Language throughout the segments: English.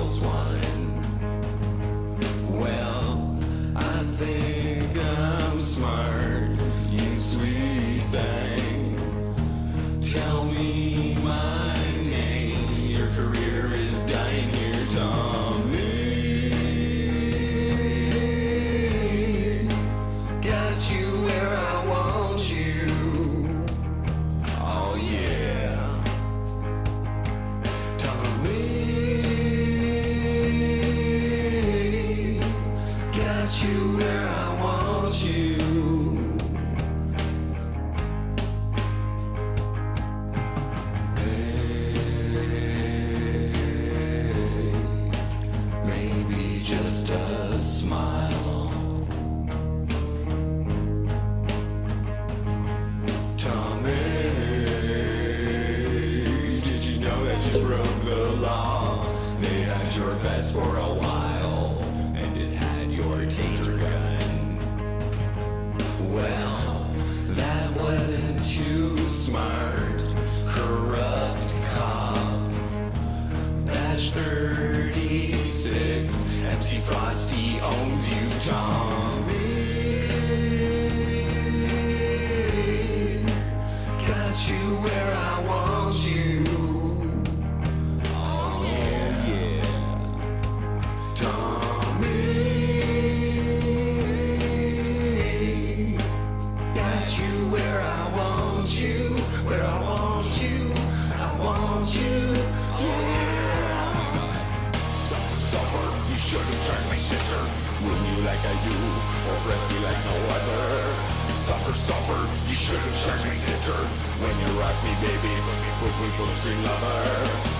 kills one. Well, I think I'm smart, you sweet thing. Tell me my name, your career is dying here, Tommy. Got you where I want you. Oh yeah. Tommy. Got you where I want you. Maybe just a smile. Tommy, did you know that you broke the law? They had your vest for a while, and it had your taser gun. Well, that wasn't too smart. Corrupt cop. Batch 36, MC Frosty owns you, Tommy. Got you where I want you. Oh yeah. Tommy. Got you where I want you. Where I want you. I want you. Suffer, you should've turned my sister. Wound you like I do, or breath me like no other. Suffer, suffer, you should've turned my sister. When you rock me, baby, put me full string lover.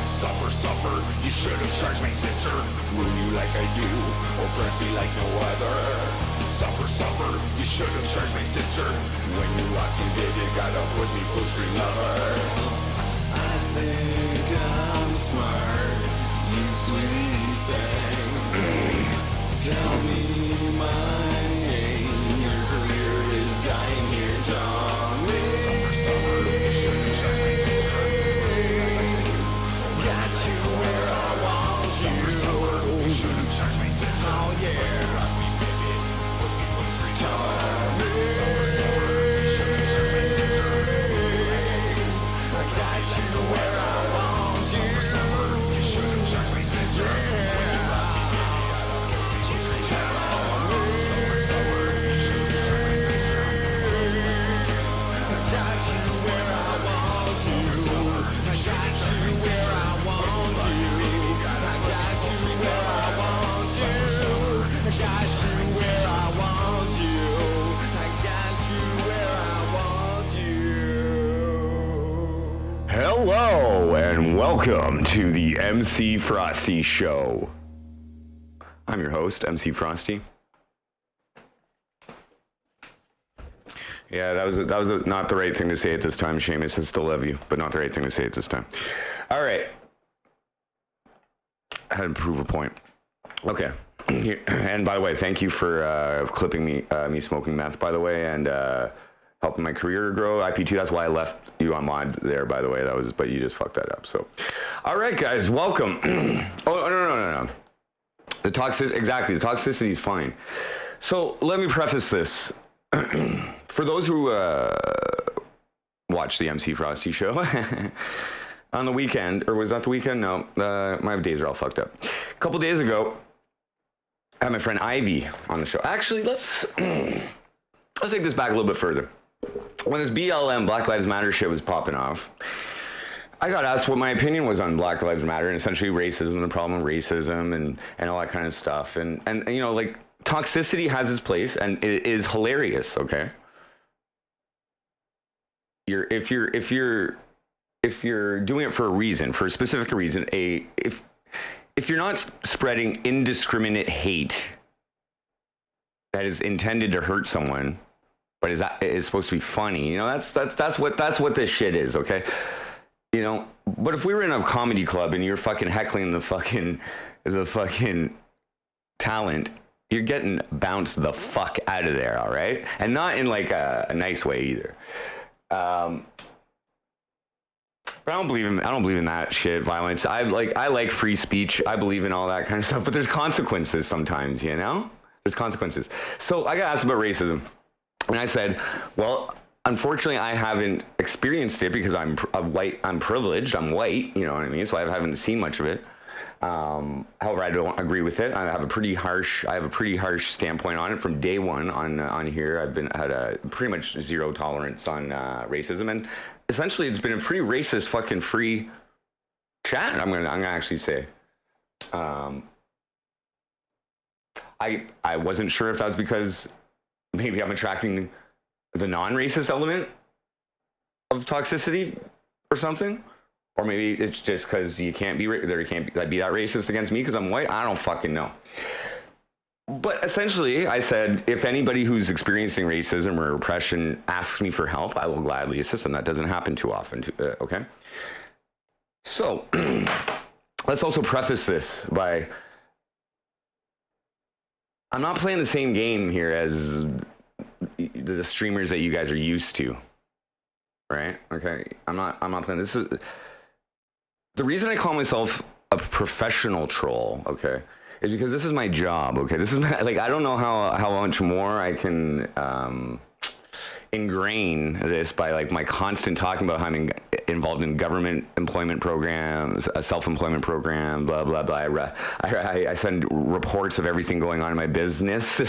Suffer, suffer, you should've charged my sister. Wound you like I do, or breath me like no other. Suffer, suffer, you should've charged my sister. When you rock me, baby, gotta put me full string lover. I think I'm smart, you sweet thing. Tell me my name, your career is dying here, Tommy. Suffer, suffer, you should've charged my sister. Got you where I want you. Suffer, suffer, you should've charged my sister. Oh yeah. Rock me, baby, put me full screen, Tommy. Suffer, suffer, you should've charged my sister. I got you where I want you. Suffer, suffer, you should've charged my sister. Hello and welcome to the MC Frosty Show. I'm your host, MC Frosty. Yeah, that was not the right thing to say at this time, Seamus. I still love you, but not the right thing to say at this time. All right. I had to prove a point. Okay. And by the way, thank you for clipping me smoking meth, by the way, and helping my career grow. IP2, that's why I left you on mod there, by the way. But you just fucked that up. So, all right, guys, welcome. Oh, no. The toxicity is fine. So let me preface this. For those who watch the MC Frosty Show on the weekend, or was that the weekend? No, my days are all fucked up. A couple days ago, I had my friend Ivy on the show. Actually, let's take this back a little bit further. When this BLM, Black Lives Matter shit was popping off, I got asked what my opinion was on Black Lives Matter and essentially racism, the problem of racism and all that kind of stuff. And you know, like, toxicity has its place and it is hilarious, okay? If you're doing it for a reason, for a specific reason, if you're not spreading indiscriminate hate that is intended to hurt someone, but is supposed to be funny, you know, that's what this shit is, okay? You know, but if we were in a comedy club and you're fucking heckling the fucking talent, you're getting bounced the fuck out of there, all right? And not in like a nice way either. But I don't believe in that shit, violence. I like free speech. I believe in all that kind of stuff. But there's consequences sometimes, you know? There's consequences. So I got asked about racism. And I said, well, unfortunately, I haven't experienced it because I'm white. I'm privileged. I'm white, you know what I mean? So I haven't seen much of it. However, I don't agree with it. I have a pretty harsh standpoint on it from day one on here. I've had a pretty much zero tolerance on racism, and essentially it's been a pretty racist fucking free chat. I'm gonna actually say. I wasn't sure if that was because maybe I'm attracting the non-racist element of toxicity or something. Or maybe it's just because you can't be that racist against me because I'm white. I don't fucking know. But essentially, I said, if anybody who's experiencing racism or oppression asks me for help, I will gladly assist them. That doesn't happen too often, okay? So, let's also preface this by, I'm not playing the same game here as the streamers that you guys are used to, right? Okay, I'm not playing. This is the reason I call myself a professional troll, okay, is because this is my job, okay? This is my, like, I don't know how much more I can ingrain this by, like, my constant talking about how I'm involved in government employment programs, a self-employment program, blah, blah, blah. I send reports of everything going on in my business,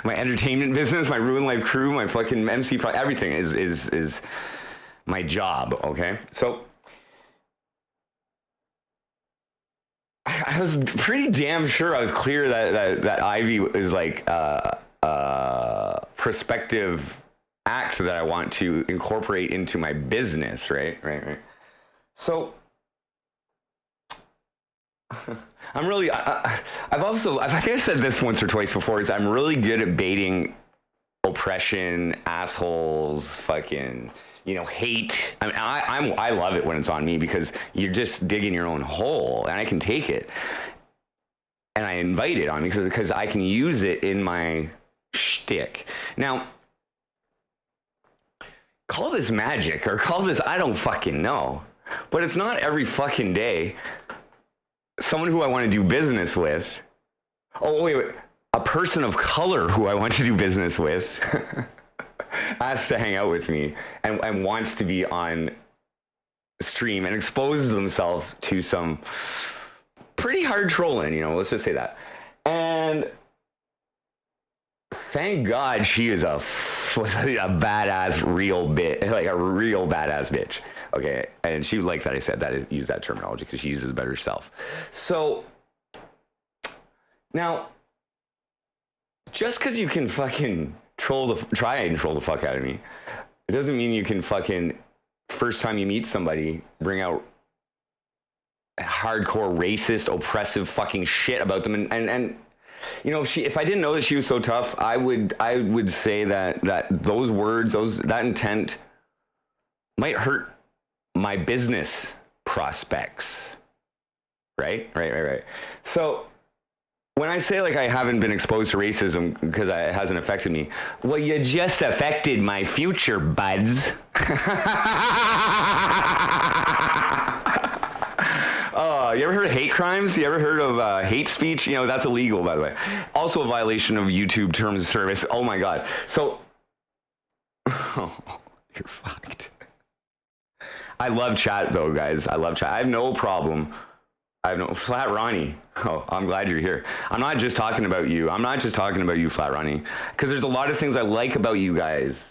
my entertainment business, my Ruin Life crew, my fucking MC, everything is my job, okay? So, I was pretty damn sure I was clear that Ivy is like a prospective act that I want to incorporate into my business, right? So I'm really, I think I said this once or twice before, is I'm really good at baiting oppression, assholes, fucking, you know, hate. I mean, I love it when it's on me because you're just digging your own hole, and I can take it, and I invite it on me because I can use it in my shtick. Now, call this magic or call this, I don't fucking know, but it's not every fucking day someone who I want to do business with. Oh, wait. A person of color who I want to do business with asks to hang out with me and wants to be on stream and exposes themselves to some pretty hard trolling, you know, let's just say that. And thank God she is a badass real bitch, like a real badass bitch. Okay, and she liked that I said that, use that terminology because she uses it better herself. So now, just because you can fucking try and troll the fuck out of me, it doesn't mean you can fucking, first time you meet somebody, bring out hardcore racist, oppressive fucking shit about them. And you know, if I didn't know that she was so tough, I would say that those words, that intent might hurt my business prospects. Right. So when I say, like, I haven't been exposed to racism because it hasn't affected me, well, you just affected my future, buds. You ever heard of hate crimes? You ever heard of hate speech? You know, that's illegal, by the way. Also a violation of YouTube terms of service. Oh, my God. So, oh, you're fucked. I love chat, though, guys. I love chat. I have no problem. Flat Ronnie. Oh, I'm glad you're here. I'm not just talking about you. I'm not just talking about you, Flat Ronnie, because there's a lot of things I like about you guys,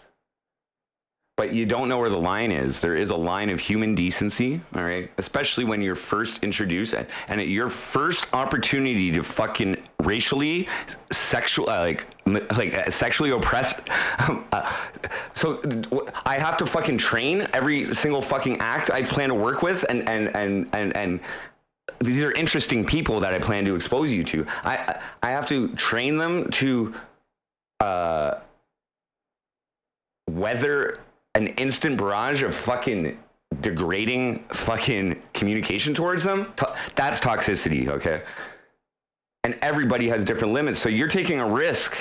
but you don't know where the line is. There is a line of human decency, all right? Especially when you're first introduced and at your first opportunity to fucking racially, sexually oppressed. So I have to fucking train every single fucking act I plan to work with, and these are interesting people that I plan to expose you to. I have to train them to weather an instant barrage of fucking degrading fucking communication towards them. That's toxicity, okay? And everybody has different limits. So you're taking a risk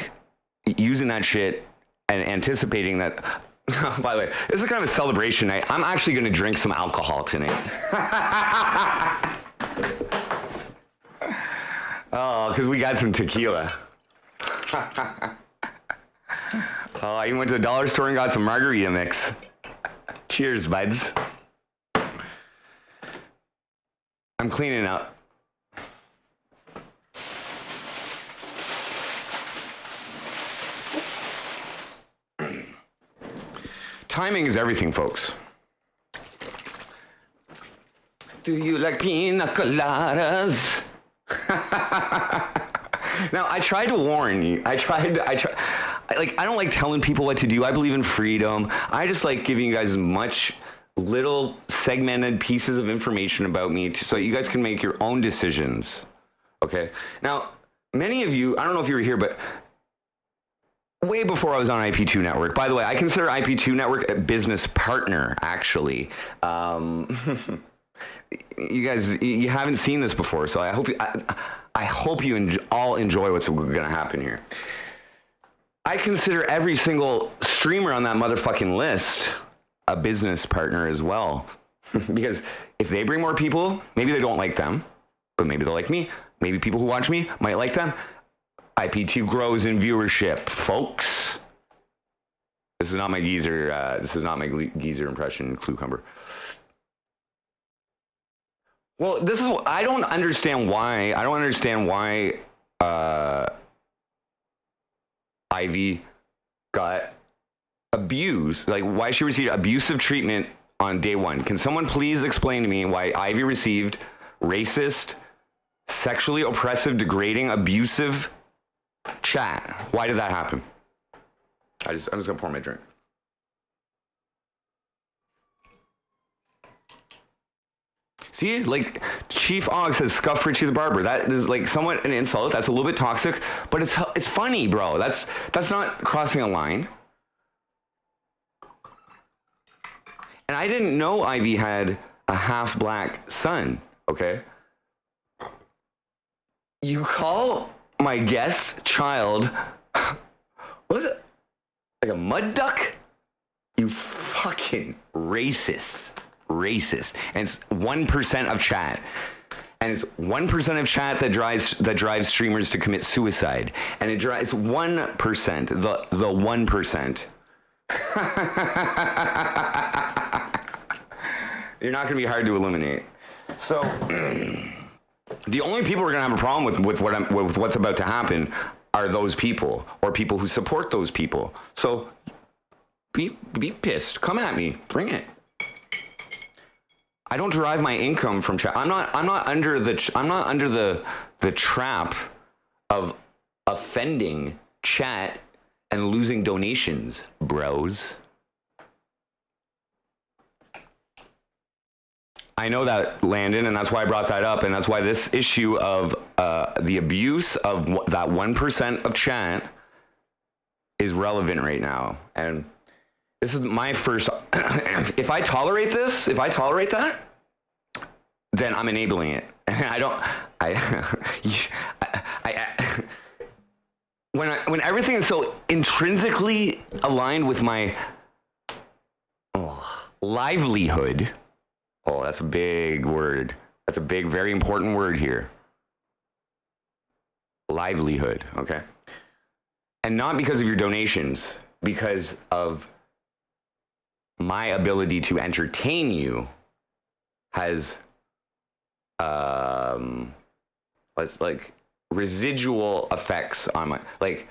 using that shit and anticipating that By the way, this is kind of a celebration night. I'm actually going to drink some alcohol tonight. Oh, because we got some tequila. Oh, I even went to the dollar store and got some margarita mix. Cheers, buds. I'm cleaning up. Timing is everything, folks. Do you like pina coladas? Now, I tried to warn you. I don't like telling people what to do. I believe in freedom. I just like giving you guys as much little segmented pieces of information about me so you guys can make your own decisions. Okay? Now, many of you, I don't know if you were here, but way before I was on IP2 Network. By the way, I consider IP2 Network a business partner, actually. You guys, you haven't seen this before, so I hope you all enjoy what's going to happen here. I consider every single streamer on that motherfucking list a business partner as well. Because if they bring more people, maybe they don't like them, but maybe they'll like me. Maybe people who watch me might like them. IP2 grows in viewership, folks. This is not my geezer. This is not my geezer impression, Cluecumber. Well, this is I don't understand why. Ivy got abused. Like, why she received abusive treatment on day one. Can someone please explain to me why Ivy received racist, sexually oppressive, degrading, abusive chat? Why did that happen? I'm just gonna pour my drink. See, like Chief Og says, "Scuff Richie the Barber." That is like somewhat an insult. That's a little bit toxic, but it's funny, bro. That's not crossing a line. And I didn't know Ivy had a half black son. Okay. You call my guest child, what was it? Like a mud duck? You fucking racist. Racist. And it's 1% of chat. And it's 1% of chat that drives streamers to commit suicide. And it's 1%, the 1%. You're not going to be hard to eliminate. So the only people we're going to have a problem with what's about to happen are those people, or people who support those people. So be pissed. Come at me. Bring it. I don't derive my income from chat. I'm not under the trap of offending chat and losing donations, bros. I know that, Landon, and that's why I brought that up, and that's why this issue of the abuse of that 1% of chat is relevant right now. And this is my first. If I tolerate that, then I'm enabling it. When everything is so intrinsically aligned with my livelihood. Oh, that's a big word. That's a big, very important word here. Livelihood, okay? And not because of your donations, because of my ability to entertain you has like residual effects on my, like,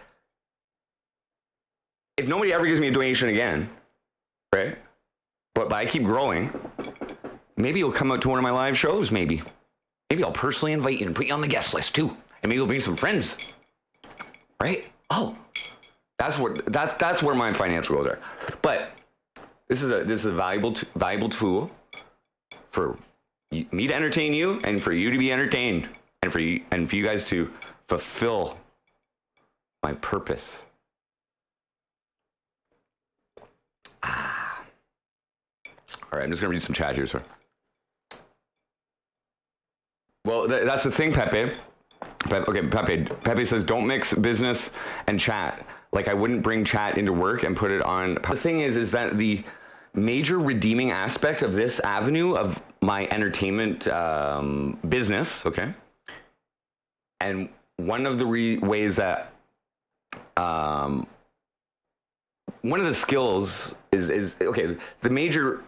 if nobody ever gives me a donation again, right? But I keep growing, maybe you'll come out to one of my live shows, maybe I'll personally invite you and put you on the guest list too. And maybe you'll bring some friends, right? Oh, that's where my financial goals are. But this is a valuable tool for me to entertain you, and for you to be entertained, and for you guys to fulfill my purpose. All right, I'm just gonna read some chat here, sir. Well, that's the thing, Pepe. Okay, Pepe says, don't mix business and chat. Like I wouldn't bring chat into work and put it on. The thing is that the major redeeming aspect of this avenue of my entertainment business, okay? And one of the ways that one of the skills is okay, the major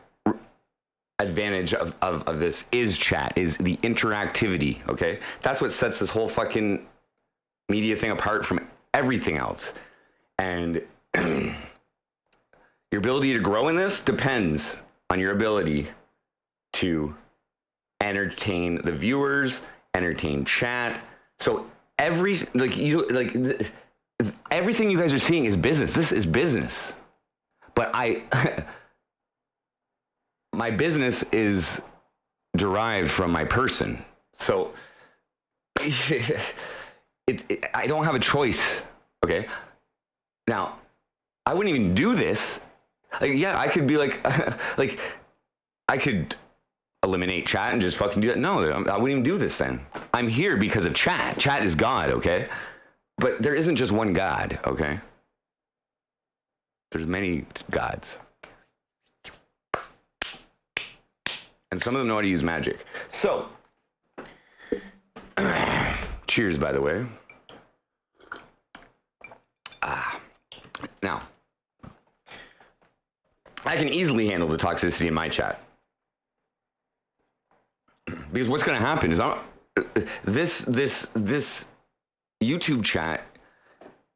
advantage of this is chat, is the interactivity, okay? That's what sets this whole fucking media thing apart from everything else. And your ability to grow in this depends on your ability to entertain the viewers, entertain chat. So everything you guys are seeing is business. This is business. But my business is derived from my person. So I don't have a choice, okay? Now, I wouldn't even do this. Like, yeah, I could be like, like, I could eliminate chat and just fucking do that. No, I wouldn't even do this then. I'm here because of chat. Chat is God, okay? But there isn't just one God, okay? There's many gods. And some of them know how to use magic. So, cheers, by the way. Now, I can easily handle the toxicity in my chat. Because what's going to happen is this YouTube chat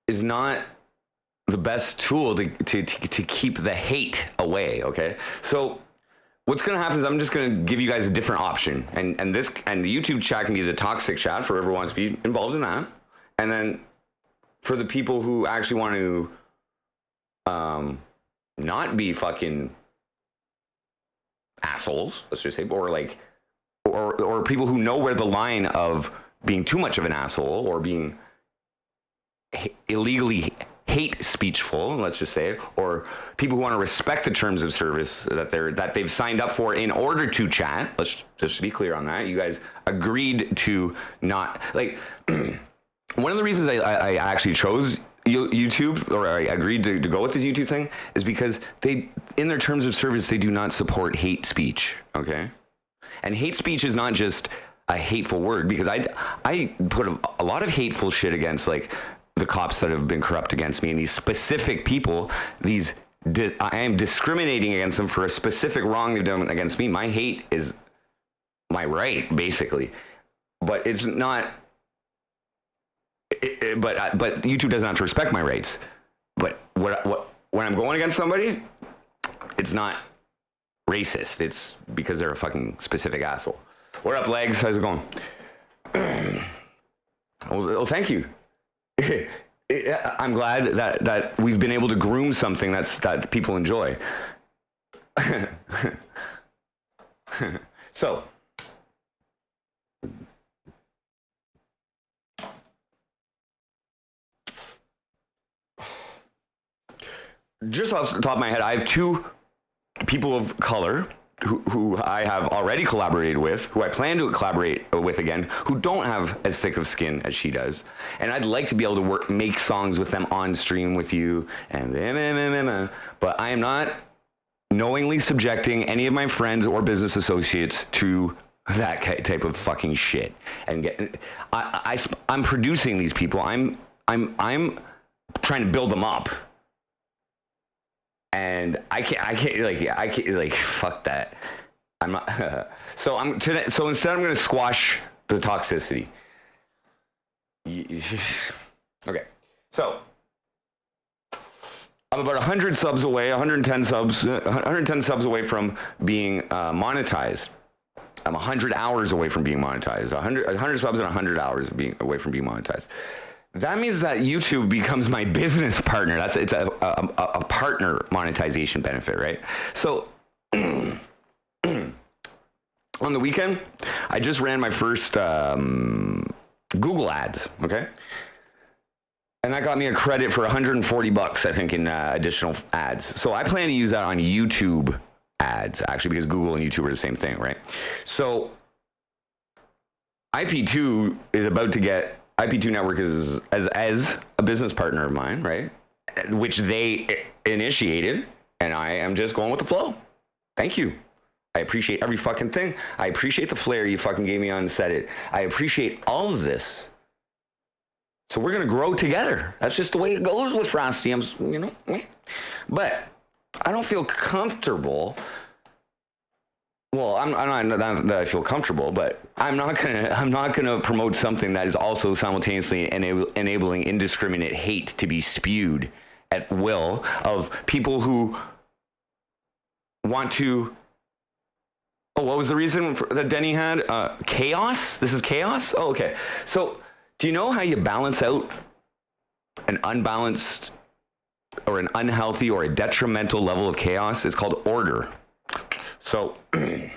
is not the best tool to keep the hate away, okay? So what's going to happen is I'm just going to give you guys a different option. And the YouTube chat can be the toxic chat for whoever wants to be involved in that. And then for the people who actually want to not be fucking assholes, let's just say, or like, or people who know where the line of being too much of an asshole or being illegally hate speechful, let's just say, or people who want to respect the terms of service that they've signed up for in order to chat. Let's just be clear on that. You guys agreed to not, like, one of the reasons I actually chose YouTube, or I agreed to go with this YouTube thing, is because they, in their terms of service, they do not support hate speech, okay? And hate speech is not just a hateful word, because I put a lot of hateful shit against, like, the cops that have been corrupt against me, and these specific people, I am discriminating against them for a specific wrong they've done against me. My hate is my right, basically. But it's not... But YouTube doesn't have to respect my rights. But when I'm going against somebody, it's not racist. It's because they're a fucking specific asshole. What up, Legs? How's it going? Well, thank you. I'm glad that we've been able to groom something that people enjoy. So. Just off the top of my head, I have two people of color who I have already collaborated with, who I plan to collaborate with again, who don't have as thick of skin as she does. And I'd like to be able to make songs with them on stream with you. But I am not knowingly subjecting any of my friends or business associates to that type of fucking shit. And I'm producing these people. I'm trying to build them up. And I can't like fuck that. I'm not. So instead I'm going to squash the toxicity. Okay. So I'm about 100 subs away, 110 subs away from being monetized. I'm 100 hours away from being monetized. 100 subs and 100 hours away from being monetized. That means that YouTube becomes my business partner. It's a partner monetization benefit, right? So on the weekend, I just ran my first Google ads, okay? And that got me a credit for $140, I think, in additional ads. So I plan to use that on YouTube ads, actually, because Google and YouTube are the same thing, right? So IP2 is about to get... IP2 Network is as a business partner of mine, right? which they initiated, and I am just going with the flow. Thank you. I appreciate every fucking thing. I appreciate the flair you fucking gave me on Set It. I appreciate all of this. So we're going to grow together. That's just the way it goes with Frosty. But I don't feel comfortable. Well, I'm not that I feel comfortable, but I'm not gonna promote something that is also simultaneously enabling indiscriminate hate to be spewed at will of people who want to. Oh, what was the reason that Denny had? Chaos? This is chaos? Oh, okay. So, do you know how you balance out an unbalanced or an unhealthy or a detrimental level of chaos? It's called order. So, we're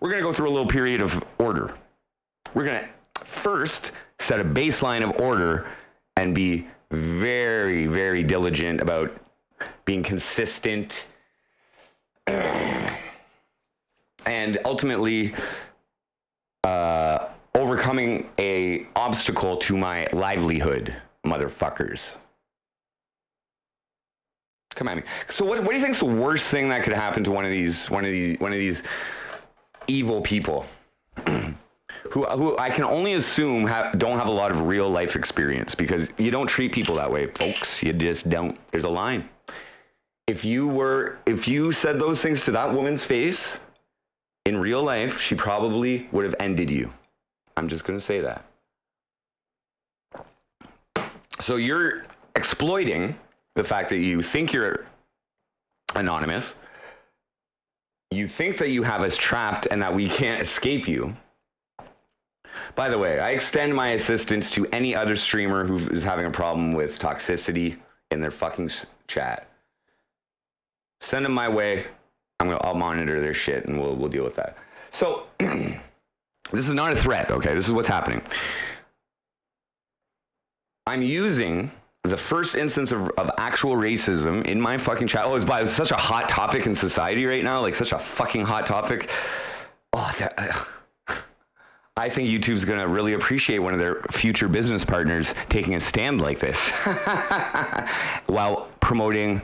going to go through a little period of order. We're going to first set a baseline of order and be very, very diligent about being consistent and ultimately overcoming a obstacle to my livelihood, motherfuckers. Come at me. So what do you think is the worst thing that could happen to one of these evil people who I can only assume don't have a lot of real life experience, because you don't treat people that way, folks. You just don't. There's a line. If you said those things to that woman's face in real life, she probably would have ended you. I'm just going to say that. So you're exploiting the fact that you think you're anonymous. You think that you have us trapped and that we can't escape you. By the way, I extend my assistance to any other streamer who is having a problem with toxicity in their fucking chat. Send them my way. I'll monitor their shit and we'll deal with that. So this is not a threat, okay? This is what's happening. I'm using the first instance of actual racism in my fucking chat. Oh, it's such a hot topic in society right now, like such a fucking hot topic. Oh, I think YouTube's gonna really appreciate one of their future business partners taking a stand like this while promoting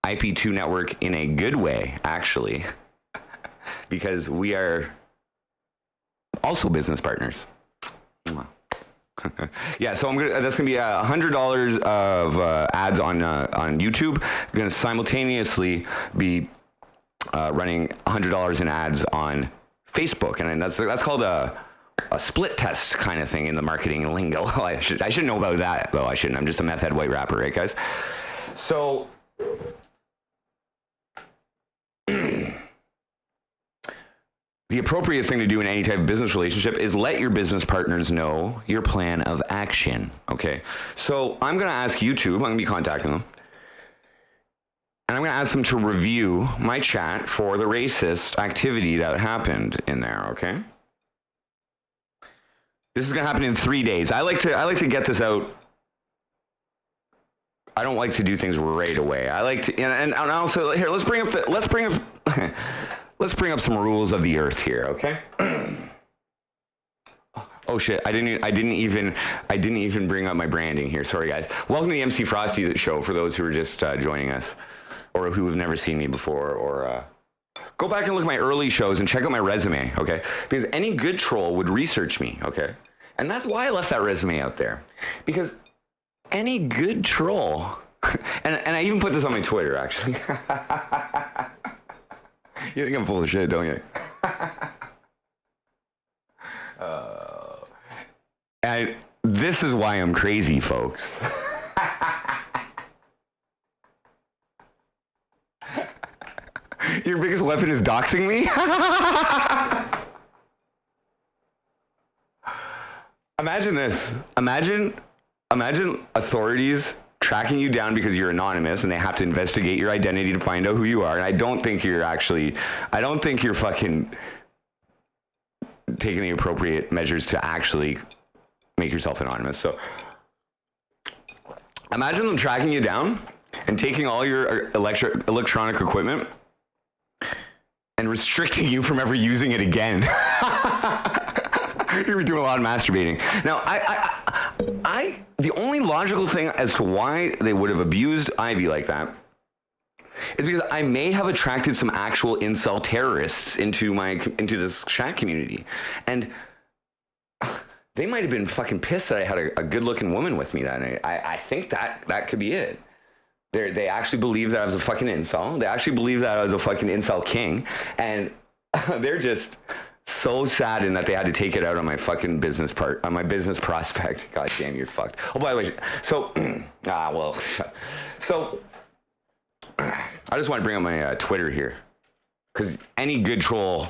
IP2 network in a good way, actually, because we are also business partners. Yeah, so that's gonna be $100 of ads on YouTube. I'm gonna simultaneously be running $100 in ads on Facebook, and that's called a split test kind of thing in the marketing lingo. I should know about that, though. I shouldn't. I'm just a meth head white rapper, right, guys? So the appropriate thing to do in any type of business relationship is let your business partners know your plan of action, okay? So I'm going to ask YouTube, I'm going to be contacting them, and I'm going to ask them to review my chat for the racist activity that happened in there, okay? This is going to happen in 3 days. I like to get this out. I don't like to do things right away. I like to, and also here, let's bring up some rules of the earth here, okay? Oh shit! I didn't even bring up my branding here. Sorry, guys. Welcome to the MC Frosty show for those who are just joining us, or who have never seen me before, or go back and look at my early shows and check out my resume, okay? Because any good troll would research me, okay? And that's why I left that resume out there, because any good troll, and I even put this on my Twitter actually. You think I'm full of shit, don't you? And this is why I'm crazy, folks. Your biggest weapon is doxing me? Imagine this. Imagine authorities tracking you down because you're anonymous and they have to investigate your identity to find out who you are. And I don't think you're fucking taking the appropriate measures to actually make yourself anonymous. So imagine them tracking you down and taking all your electronic equipment and restricting you from ever using it again. You're doing a lot of masturbating. Now, the only logical thing as to why they would have abused Ivy like that is because I may have attracted some actual incel terrorists into this chat community, and they might have been fucking pissed that I had a good-looking woman with me that night. I think that could be it. They actually believe that I was a fucking incel. They actually believe that I was a fucking incel king, and they're just so saddened that they had to take it out on my fucking business prospect. God damn, you're fucked. Oh, by the way, so so I just want to bring up my Twitter here, because any good troll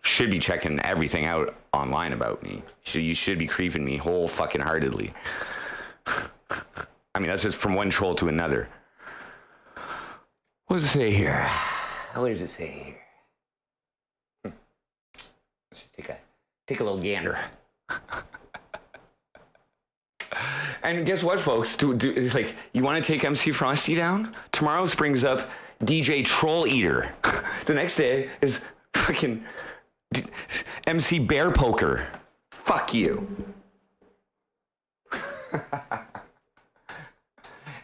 should be checking everything out online about me. You should be creeping me whole fucking heartedly. I mean, that's just from one troll to another. What does it say here? What does it say here? Let's just take a little gander. And guess what, folks? It's like, you want to take MC Frosty down? Tomorrow brings up DJ Troll Eater. The next day is fucking MC Bear Poker. Fuck you.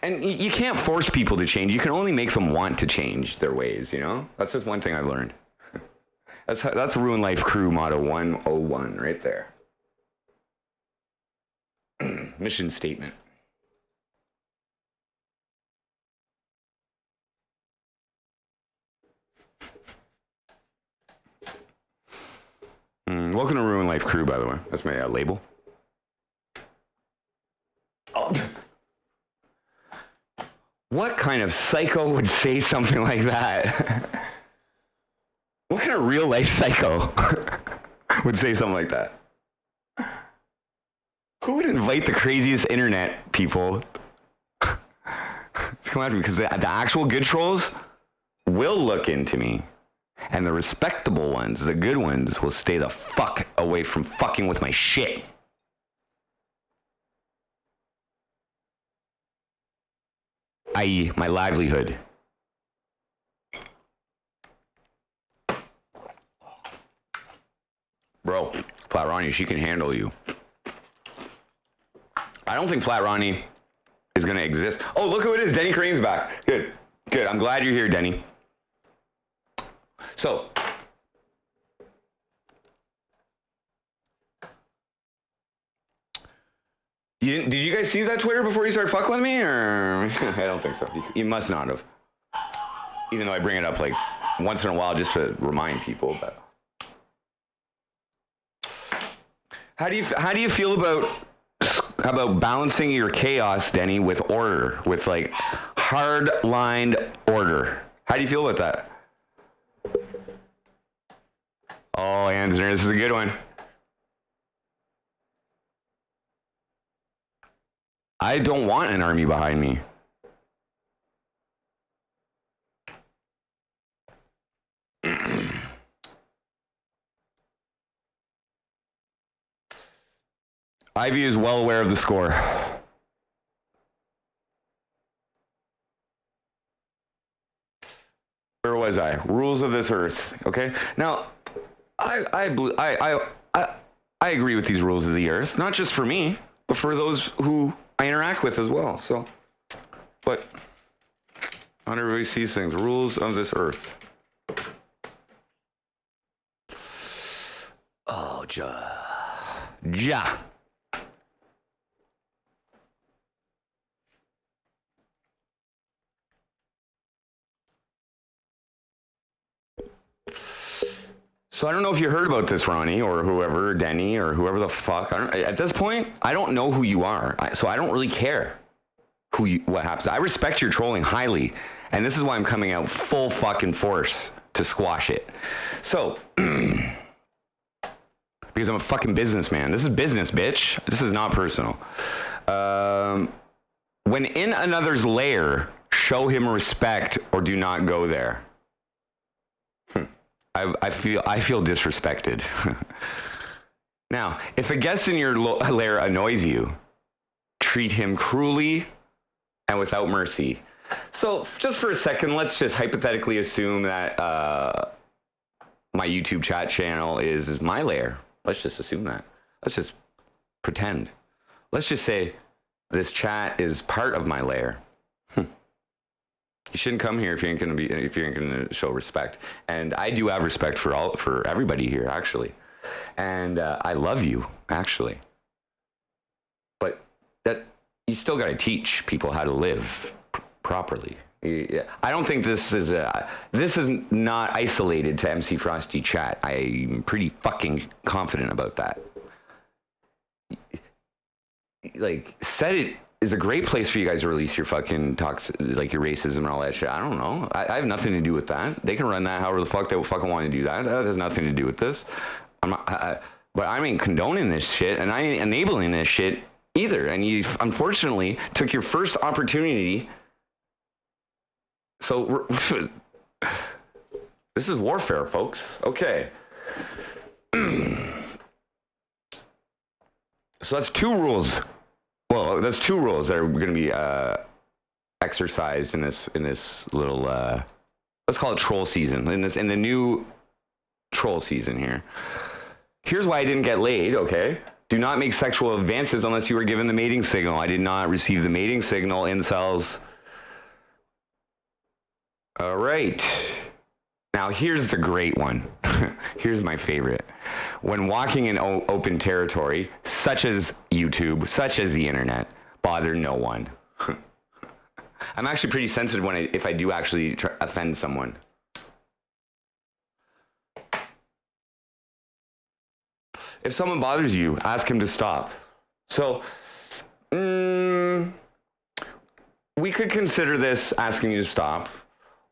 And you can't force people to change. You can only make them want to change their ways, you know? That's just one thing I've learned. That's Ruin Life Crew motto 101 right there. Mission statement. Welcome to Ruin Life Crew, by the way. That's my label. Oh. What kind of psycho would say something like that? What kind of real life psycho would say something like that? Who would invite the craziest internet people to come after me? Because the actual good trolls will look into me. And the respectable ones, the good ones, will stay the fuck away from fucking with my shit. I.e., my livelihood. Bro, Flat Ronnie, she can handle you. I don't think Flat Ronnie is going to exist. Oh, look who it is. Denny Kareem's back. Good. Good. I'm glad you're here, Denny. So, did you guys see that Twitter before you started fucking with me? Or I don't think so. You must not have. Even though I bring it up like once in a while just to remind people. But how do you feel about balancing your chaos, Denny, with order, with like hard-lined order? How do you feel about that? Oh, Ansner, this is a good one. I don't want an army behind me. Ivy is well aware of the score. Where was I? Rules of this earth. Okay. Now, I agree with these rules of the earth, not just for me, but for those who I interact with as well. So, but not everybody sees things. Rules of this earth. Oh, Ja. So I don't know if you heard about this, Ronnie, or whoever, Denny, or whoever the fuck. At this point, I don't know who you are, so I don't really care what happens. I respect your trolling highly, and this is why I'm coming out full fucking force to squash it. So, because I'm a fucking businessman. This is business, bitch. This is not personal. When in another's lair, show him respect or do not go there. I feel disrespected. Now, if a guest in your lair annoys you, treat him cruelly and without mercy. So, just for a second, let's just hypothetically assume that my YouTube chat channel is my lair. Let's just assume that. Let's just pretend. Let's just say this chat is part of my lair. You shouldn't come here if you ain't gonna show respect. And I do have respect for everybody here, actually. And I love you, actually. But that you still got to teach people how to live properly. I don't think this is not isolated to MC Frosty chat. I'm pretty fucking confident about that. Like, Set is a great place for you guys to release your fucking like your racism and all that shit. I don't know. I have nothing to do with that. They can run that however the fuck they fucking want to do that. That has nothing to do with this. I'm not, but I ain't condoning this shit, and I ain't enabling this shit either. And you unfortunately took your first opportunity. So this is warfare, folks. Okay. So that's two rules. Well, that's two rules that are going to be exercised in this little let's call it troll season. In the new troll season here. Here's why I didn't get laid. Okay. Do not make sexual advances unless you were given the mating signal. I did not receive the mating signal. Incels. All right. Now here's the great one. Here's my favorite. When walking in open territory, such as YouTube, such as the internet, bother no one. I'm actually pretty sensitive if I do actually offend someone. If someone bothers you, ask him to stop. So, we could consider this asking you to stop.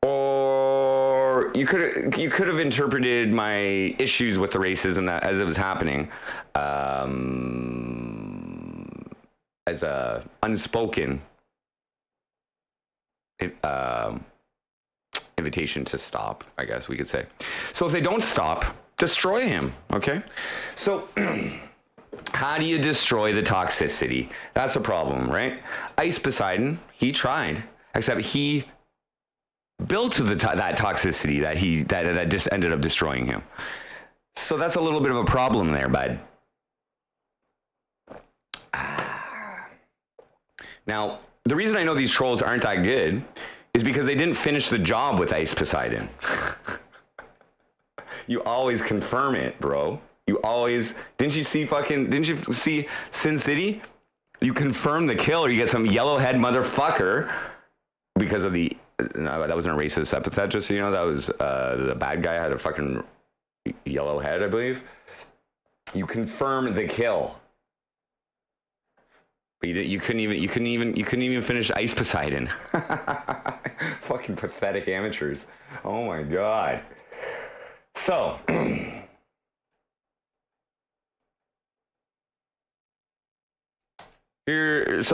Or you could have interpreted my issues with the racism that as it was happening as a unspoken invitation to stop, I guess we could say. So if they don't stop, destroy him, okay? So how do you destroy the toxicity? That's a problem, right? Ice Poseidon, he tried, except he built to that toxicity that just ended up destroying him. So that's a little bit of a problem there, bud. Now, the reason I know these trolls aren't that good is because they didn't finish the job with Ice Poseidon. You always confirm it, bro. You always, didn't you see Sin City? You confirm the kill, or you get some yellowhead motherfucker because of the, no, that wasn't a racist epithet, just so you know. That was the bad guy had a fucking yellow head, I believe. You confirm the kill, but you couldn't even finish Ice Poseidon. Fucking pathetic amateurs. Oh my god. So here's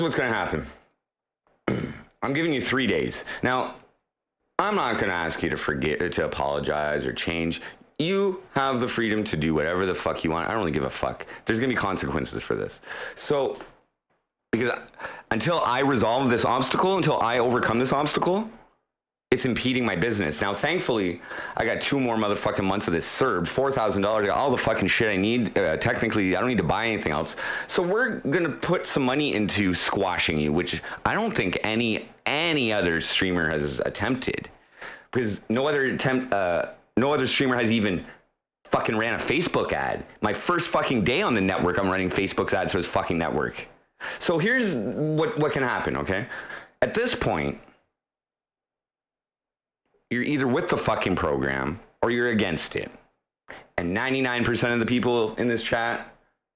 what's gonna happen. I'm giving you 3 days. Now, I'm not going to ask you to apologize or change. You have the freedom to do whatever the fuck you want. I don't really give a fuck. There's going to be consequences for this. So, because until I resolve this obstacle, until I overcome this obstacle, it's impeding my business. Now, thankfully, I got 2 more motherfucking months of this CERB, $4,000. I got all the fucking shit I need. Technically, I don't need to buy anything else. So we're going to put some money into squashing you, which I don't think any other streamer has attempted. Because no other streamer has even fucking ran a Facebook ad. My first fucking day on the network, I'm running Facebook's ads for this fucking network. So here's what can happen, okay? At this point, you're either with the fucking program or you're against it. And 99% of the people in this chat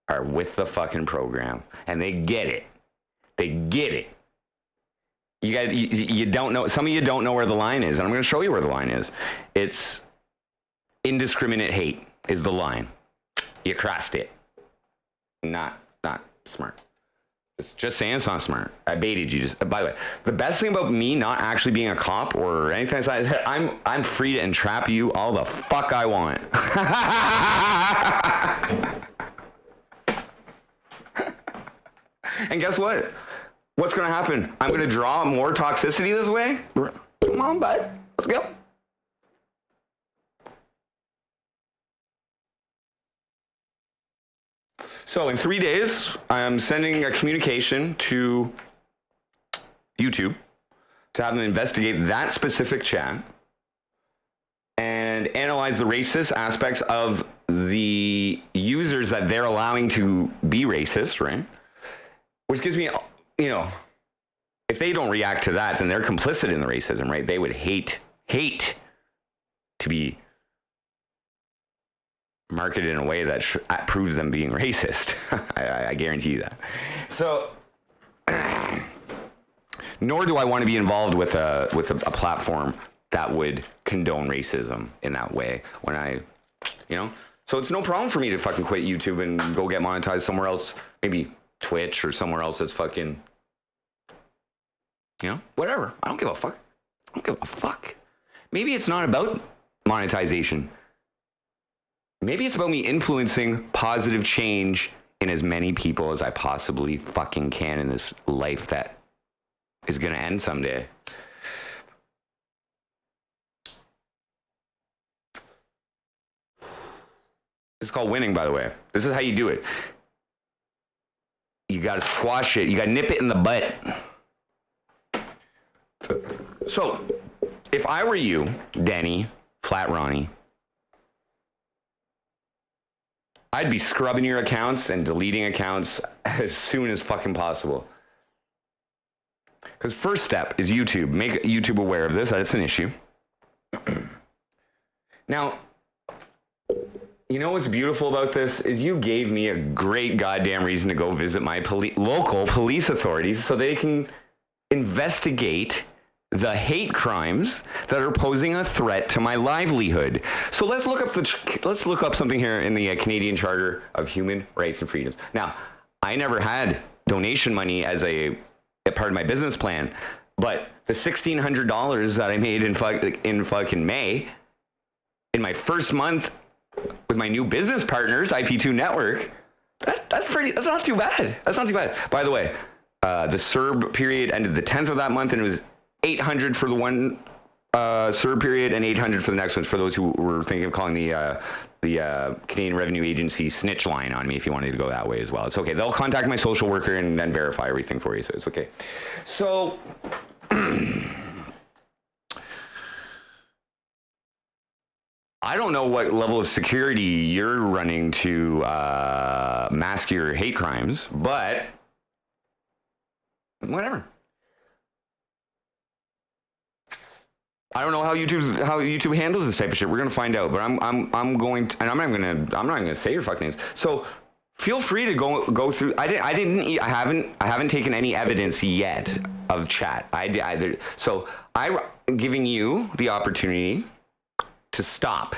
are with the fucking program. And they get it. They get it. You don't know, some of you don't know where the line is. And I'm going to show you where the line is. It's indiscriminate hate is the line. You crossed it. Not smart. Just saying it's not smart. I baited you. By the way, the best thing about me not actually being a cop or anything like that is that I'm free to entrap you all the fuck I want. And guess what? What's gonna happen? I'm gonna draw more toxicity this way. Come on, bud. Let's go. So in 3 days, I'm sending a communication to YouTube to have them investigate that specific chat and analyze the racist aspects of the users that they're allowing to be racist, right? Which gives me, you know, if they don't react to that, then they're complicit in the racism, right? They would hate to be marketed in a way that proves them being racist. I guarantee you that. So, nor do I want to be involved with a platform that would condone racism in that way. When I, you know, so it's no problem for me to fucking quit YouTube and go get monetized somewhere else, maybe Twitch or somewhere else that's fucking, you know, whatever. I don't give a fuck. I don't give a fuck. Maybe it's not about monetization. Maybe it's about me influencing positive change in as many people as I possibly fucking can in this life that is going to end someday. This is called winning, by the way. This is how you do it. You got to squash it. You got to nip it in the butt. So, if I were you, Denny, Flat Ronnie, I'd be scrubbing your accounts and deleting accounts as soon as fucking possible. Because first step is YouTube. Make YouTube aware of this, that it's an issue. Now, you know what's beautiful about this is you gave me a great goddamn reason to go visit my local police authorities so they can investigate the hate crimes that are posing a threat to my livelihood. So let's look up something here in the Canadian Charter of Human Rights and Freedoms. Now, I never had donation money as a part of my business plan, but the $1,600 that I made in fucking May, in my first month with my new business partners, IP2 Network, that's not too bad. That's not too bad. By the way, the CERB period ended the 10th of that month, and it was $800 for the one CERB period and $800 for the next one, for those who were thinking of calling the Canadian Revenue Agency snitch line on me if you wanted to go that way as well. It's okay. They'll contact my social worker and then verify everything for you, so it's okay. So, I don't know what level of security you're running to mask your hate crimes, but whatever. I don't know how YouTube handles this type of shit. We're gonna find out, but I'm going to, and I'm not gonna say your fucking names. So feel free to go through. I haven't taken any evidence yet of chat. So I'm giving you the opportunity to stop,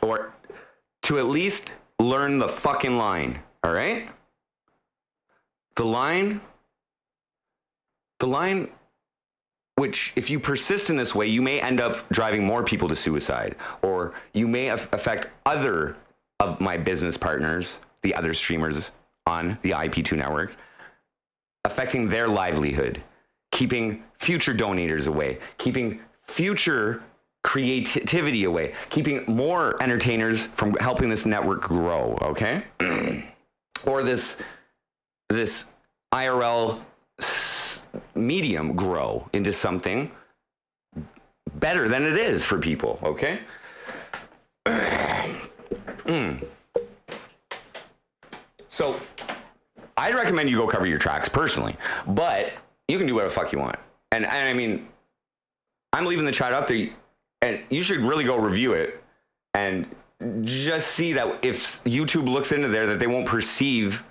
or to at least learn the fucking line. All right, the line. Which, if you persist in this way, you may end up driving more people to suicide, or you may affect other of my business partners, the other streamers on the IP2 network, affecting their livelihood, keeping future donators away, keeping future creativity away, keeping more entertainers from helping this network grow, okay? Or this IRL medium grow into something better than it is for people, okay? So I'd recommend you go cover your tracks personally, but you can do whatever the fuck you want. And I mean, I'm leaving the chat up there, and you should really go review it and just see that if YouTube looks into there, that they won't perceive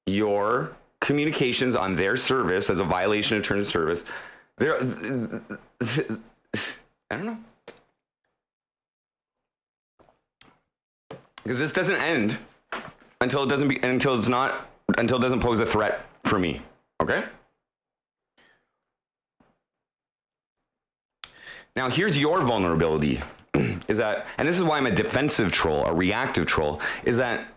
your communications on their service as a violation of terms of service. I don't know, because this doesn't end until it doesn't pose a threat for me. Okay. Now here's your vulnerability, is that, and this is why I'm a defensive troll, a reactive troll, is that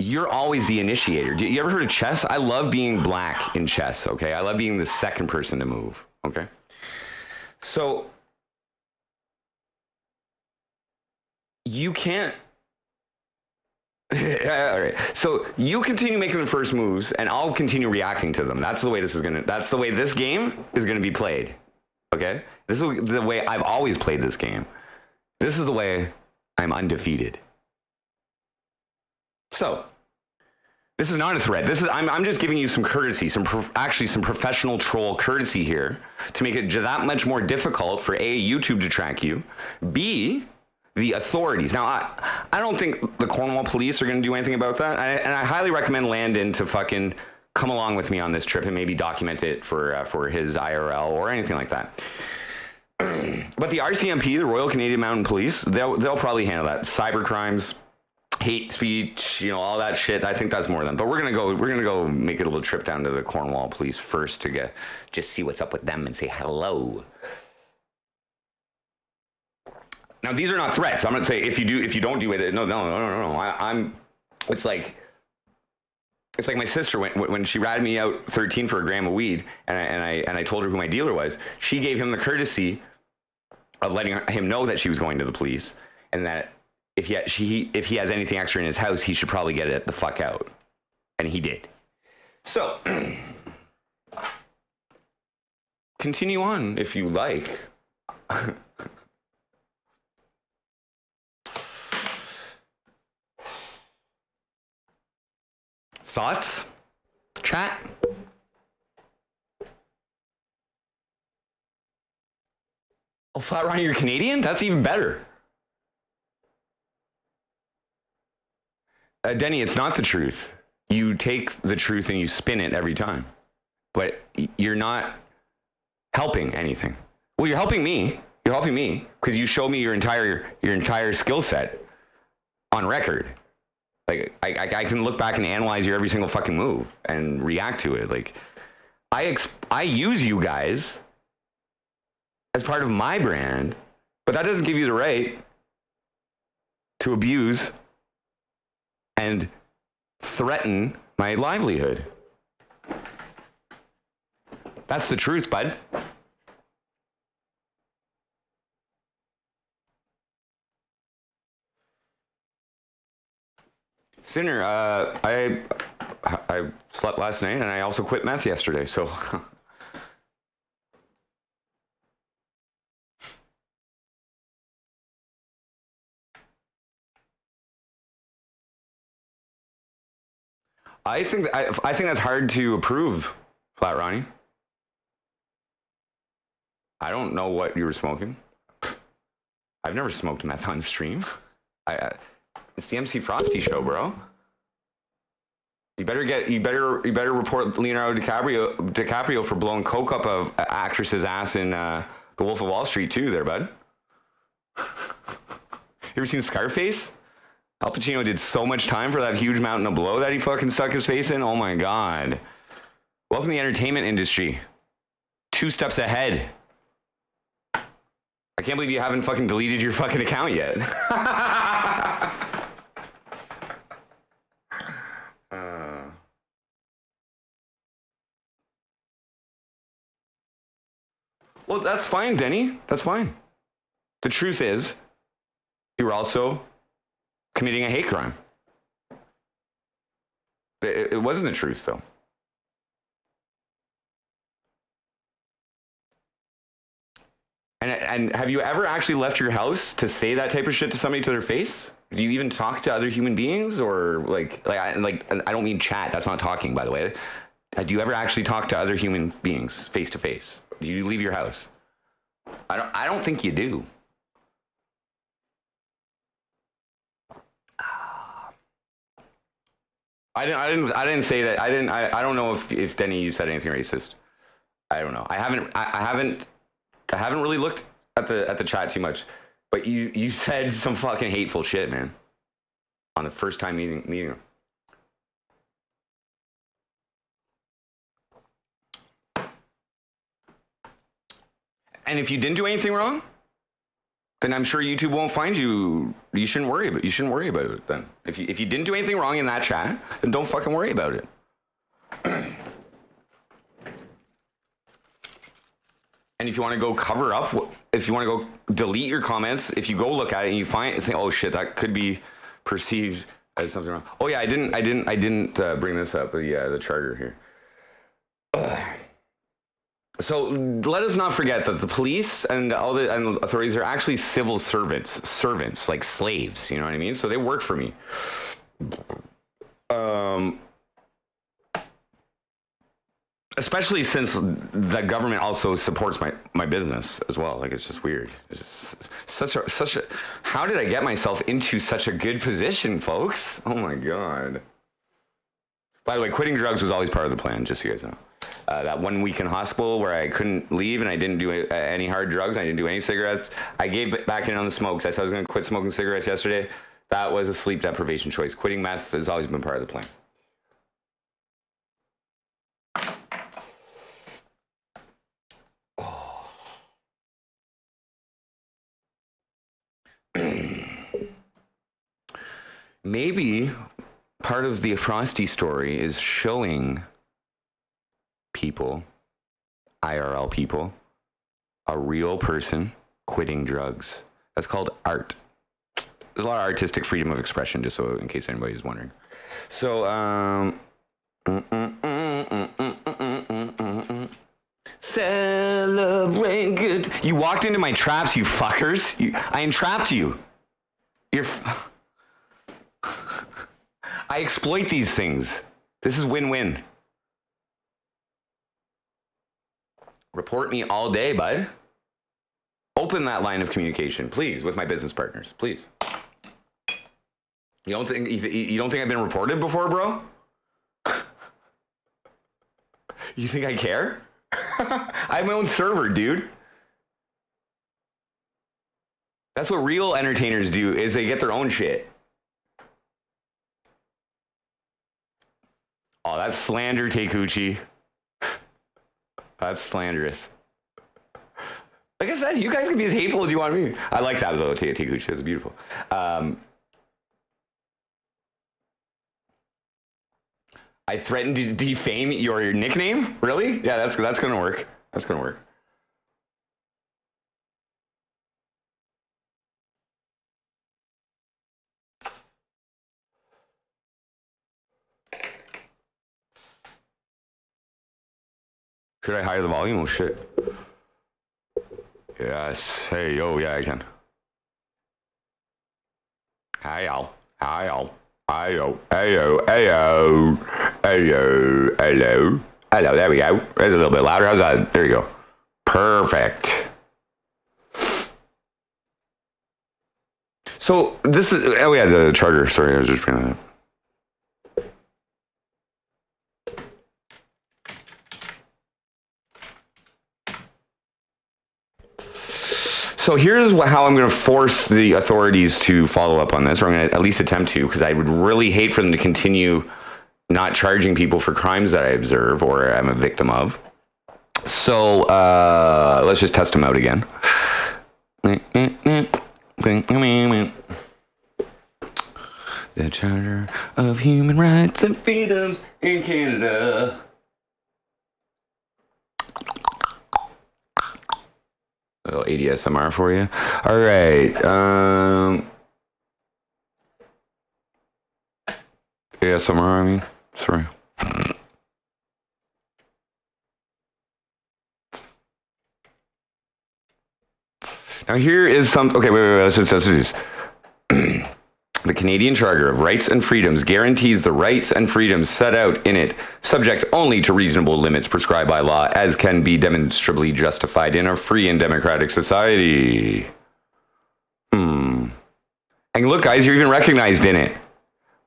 you're always the initiator. You ever heard of chess? I love being black in chess, okay? I love being the second person to move, okay? So you can't Yeah, all right. So you continue making the first moves, and I'll continue reacting to them. That's the way That's the way this game is gonna be played. Okay. This is the way I've always played this game. This is the way I'm undefeated. So this is not a threat. I'm just giving you some courtesy, actually some professional troll courtesy here to make it that much more difficult for A, YouTube to track you, B, the authorities. Now, I don't think the Cornwall police are going to do anything about that. And I highly recommend Landon to fucking come along with me on this trip and maybe document it for his IRL or anything like that. But the RCMP, the Royal Canadian Mounted Police, they'll probably handle that. Cyber crimes, hate speech, you know, all that shit. I think that's more than. But we're gonna go make it a little trip down to the Cornwall police first to just see what's up with them and say hello. Now, these are not threats. I'm not saying if you don't do it. No. It's like my sister when she ratted me out 13 for a gram of weed, and I told her who my dealer was. She gave him the courtesy of letting him know that she was going to the police, and that if he has anything extra in his house, he should probably get it the fuck out, and he did. So continue on if you like. Thoughts? Chat? Oh, Flat Ronnie, you're Canadian? That's even better. Denny, it's not the truth. You take the truth and you spin it every time. But you're not helping anything. Well, you're helping me. You're helping me because you show me your entire skill set on record. Like, I can look back and analyze your every single fucking move and react to it. Like, I use you guys as part of my brand, but that doesn't give you the right to abuse and threaten my livelihood. That's the truth, bud. Sinner, I slept last night and I also quit meth yesterday, so. I think that's hard to approve, Flat Ronnie. I don't know what you were smoking. I've never smoked meth on stream. It's the MC Frosty show, bro. You better report Leonardo DiCaprio for blowing coke up a actress's ass in The Wolf of Wall Street too, there, bud. You ever seen Scarface? Al Pacino did so much time for that huge mountain of blow that he fucking stuck his face in. Oh my god. Welcome to the entertainment industry. 2 steps ahead. I can't believe you haven't fucking deleted your fucking account yet. Well, that's fine, Denny. That's fine. The truth is, you were also committing a hate crime. It wasn't the truth, though. And have you ever actually left your house to say that type of shit to somebody to their face? Do you even talk to other human beings, or I don't mean chat. That's not talking, by the way. Do you ever actually talk to other human beings face to face? Do you leave your house? I don't think you do. I didn't say that. I don't know if Denny, you said anything racist. I don't know. I haven't really looked at the chat too much, but you said some fucking hateful shit, man, on the first time meeting him. And if you didn't do anything wrong, then I'm sure YouTube won't find you. You shouldn't worry about it then. If you didn't do anything wrong in that chat, then don't fucking worry about it. And if you want to go cover up, if you want to go delete your comments, if you go look at it and you think, oh shit, that could be perceived I did something wrong. Oh yeah, I didn't bring this up. But yeah, the charter here. So let us not forget that the police and all the authorities are actually civil servants like slaves. You know what I mean? So they work for me. Especially since the government also supports my business as well. Like, it's just weird. It's just such a. How did I get myself into such a good position, folks? Oh my god. By the way, quitting drugs was always part of the plan, just so you guys know. That 1 week in hospital where I couldn't leave and I didn't do any hard drugs, I didn't do any cigarettes. I gave back in on the smokes. I said I was going to quit smoking cigarettes yesterday. That was a sleep deprivation choice. Quitting meth has always been part of the plan. Maybe part of the Frosty story is showing people, IRL people, a real person quitting drugs. That's called art. There's a lot of artistic freedom of expression, just so in case anybody's wondering. So, celebrate good. You walked into my traps, you fuckers. I entrapped you. I exploit these things. This is win-win. Report me all day, bud. Open that line of communication, please, with my business partners, please. You don't think I've been reported before, bro? You think I care? I have my own server, dude. That's what real entertainers do, is they get their own shit. Oh, that's slander, Takuchi. That's slanderous. Like I said, you guys can be as hateful as you want me. I like that, though, Takuchi. It's beautiful. I threatened to defame your nickname? Really? Yeah, that's gonna work. That's gonna work. Could I higher the volume? Oh shit. Yes. Hey, yo, yeah, I can. Hi, y'all. Hi, y'all. Ayo, ayo, ayo, ayo, hello, hello, there we go. There's a little bit louder. How's that? There you go. Perfect. So this is, oh yeah, the charger. Sorry, I was just bringing that up. So here's how I'm going to force the authorities to follow up on this, or I'm going to at least attempt to, because I would really hate for them to continue not charging people for crimes that I observe or I'm a victim of. So let's just test them out again. The Charter of Human Rights and Freedoms in Canada. A little ADSMR for you. All right. ASMR, I mean. Sorry. Now here is some. Okay, wait. Let's do this. The Canadian Charter of Rights and Freedoms guarantees the rights and freedoms set out in it, subject only to reasonable limits prescribed by law, as can be demonstrably justified in a free and democratic society. And look, guys, you're even recognized in it.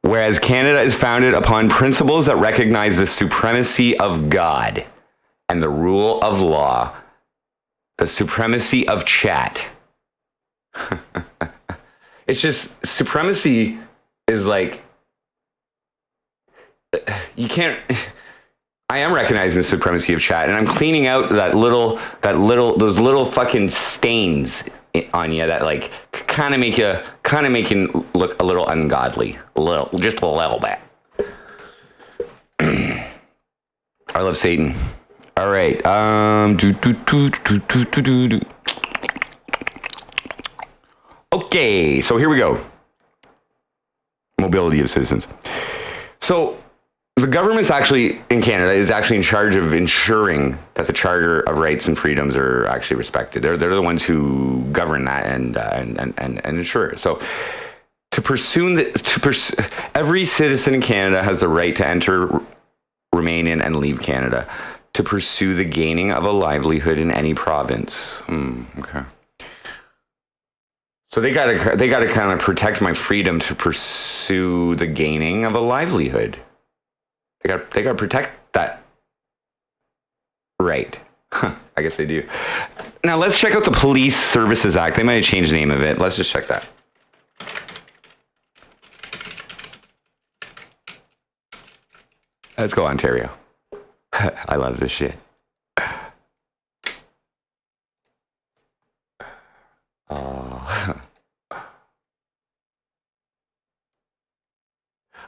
Whereas Canada is founded upon principles that recognize the supremacy of God and the rule of law, the supremacy of chat. It's just, supremacy is like, you can't, I am recognizing the supremacy of chat, and I'm cleaning out those little fucking stains on you that like kind of make you look a little ungodly, just a little bit. I love Satan. All right. Okay, so here we go. mobility of citizens. So the government's actually in Canada is actually in charge of ensuring that the Charter of Rights and Freedoms are actually respected. They're the ones who govern that and ensure it. So every citizen in Canada has the right to enter, remain in, and leave Canada to pursue the gaining of a livelihood in any province. Okay. So they gotta kind of protect my freedom to pursue the gaining of a livelihood. They gotta protect that right. Huh, I guess they do. Now let's check out the Police Services Act. They might have changed the name of it. Let's just check that. Let's go Ontario. I love this shit.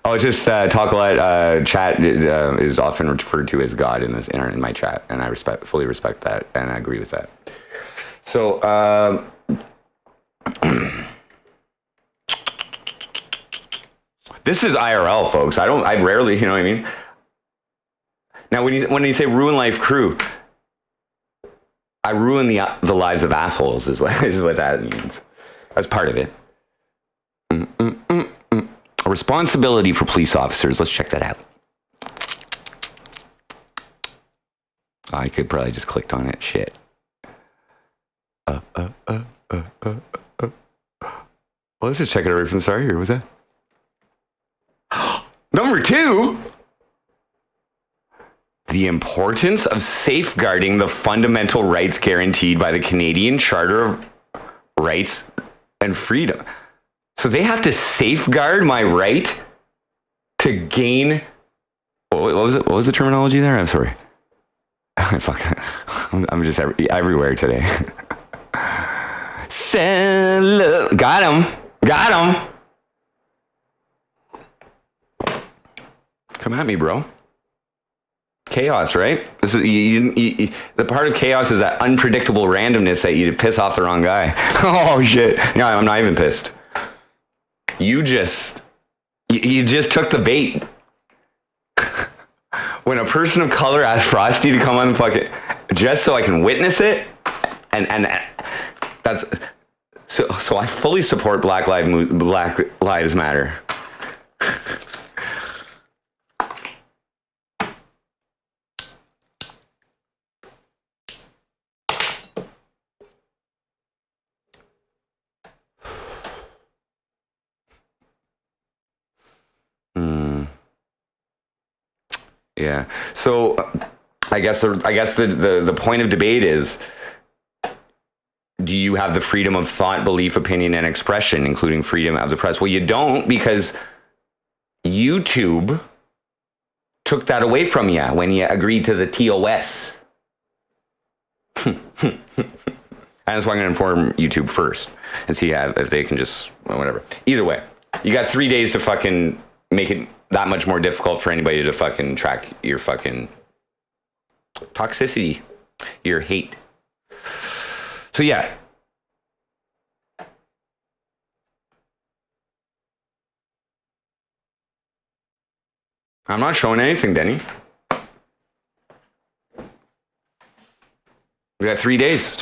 Oh, it's just talk a lot. Chat is often referred to as God in my chat, and I fully respect that, and I agree with that. So, this is IRL, folks. I rarely, you know what I mean? Now, when you say ruin life crew, I ruin the lives of assholes is what that means. That's part of it. A responsibility for police officers. Let's check that out. I could probably just clicked on it. Shit. Well, let's just check it out right from the start here. What was that? Number 2. The importance of safeguarding the fundamental rights guaranteed by the Canadian Charter of Rights and Freedom. So they have to safeguard my right to gain. What was it? What was the terminology there? I'm sorry. Fuck. I'm just everywhere today. Got him. Come at me, bro. Chaos, right? This is the part of chaos is that unpredictable randomness that you piss off the wrong guy. Oh shit! No, I'm not even pissed. You just took the bait. When a person of color asks Frosty to come on fucking just so I can witness it, and that's so I fully support Black Lives Matter. Yeah. So I guess the point of debate is, do you have the freedom of thought, belief, opinion, and expression, including freedom of the press? Well, you don't, because YouTube took that away from you when you agreed to the TOS. And that's why I'm going to inform YouTube first and see if they can just, well, whatever. Either way, you got 3 days to fucking make it that much more difficult for anybody to fucking track your fucking toxicity, your hate. So yeah. I'm not showing anything, Denny. We got 3 days.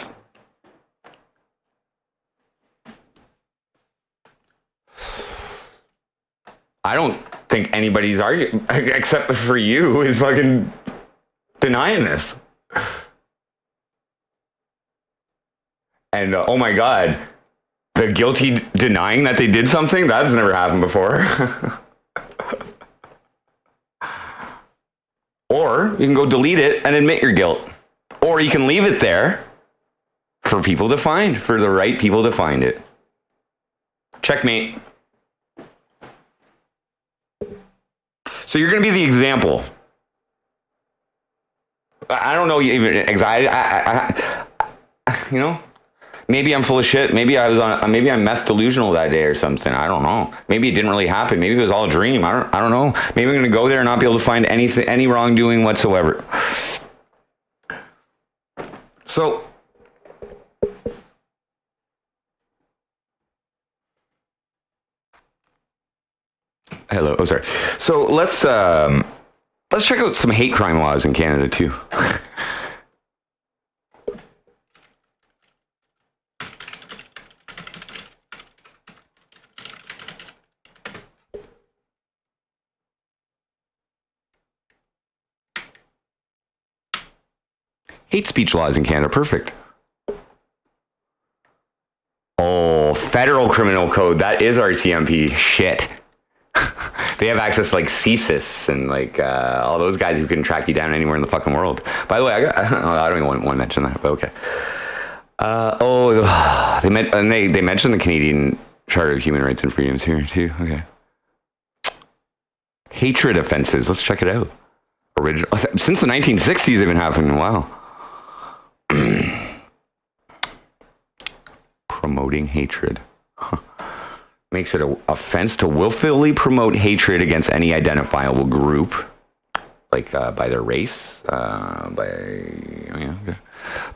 I don't think anybody's arguing, except for you, who is fucking denying this. And oh my God, the guilty denying that they did something? That's never happened before. Or you can go delete it and admit your guilt. Or you can leave it there for people to find, for the right people to find it. Checkmate. So you're going to be the example. I don't know even anxiety. You know, maybe I'm full of shit. Maybe maybe I'm meth delusional that day or something. I don't know. Maybe it didn't really happen. Maybe it was all a dream. I don't know. Maybe I'm going to go there and not be able to find any wrongdoing whatsoever. So Hello. Oh, sorry. So let's check out some hate crime laws in Canada too. Hate speech laws in Canada. Perfect. Oh, federal criminal code. That is RCMP. Shit. They have access to like CSIS and like all those guys who can track you down anywhere in the fucking world. By the way, I don't even want to mention that, but okay. They mentioned the Canadian Charter of Human Rights and Freedoms here too. Okay. Hatred offenses. Let's check it out. Original since the 1960s, they've been happening. Wow. Promoting hatred. Huh. Makes it an offense to willfully promote hatred against any identifiable group, like by their race, by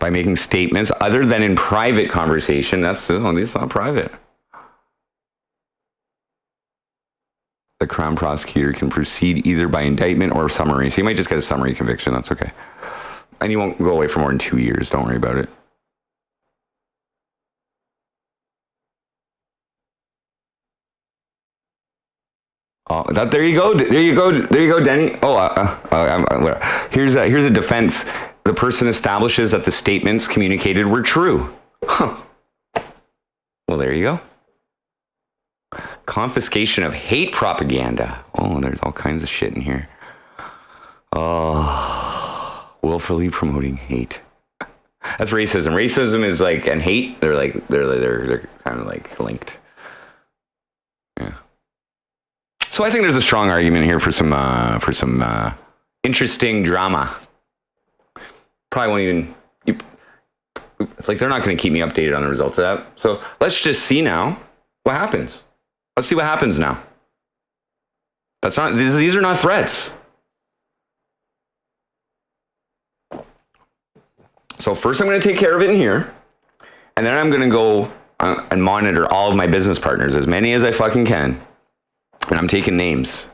making statements other than in private conversation. It's not private. The Crown prosecutor can proceed either by indictment or summary. So you might just get a summary conviction. That's okay. And you won't go away for more than 2 years. Don't worry about it. Oh, there you go. There you go, Denny. Oh, here's a defense. The person establishes that the statements communicated were true. Huh. Well, there you go. Confiscation of hate propaganda. Oh, there's all kinds of shit in here. Oh, willfully promoting hate. That's racism. Racism is like, and hate, they're kind of like linked. Yeah. So I think there's a strong argument here for some interesting drama. Probably won't even, they're not going to keep me updated on the results of that. So let's just see now what happens. Let's see what happens now. These are not threats. So first I'm going to take care of it in here. And then I'm going to go and monitor all of my business partners, as many as I fucking can. And I'm taking names.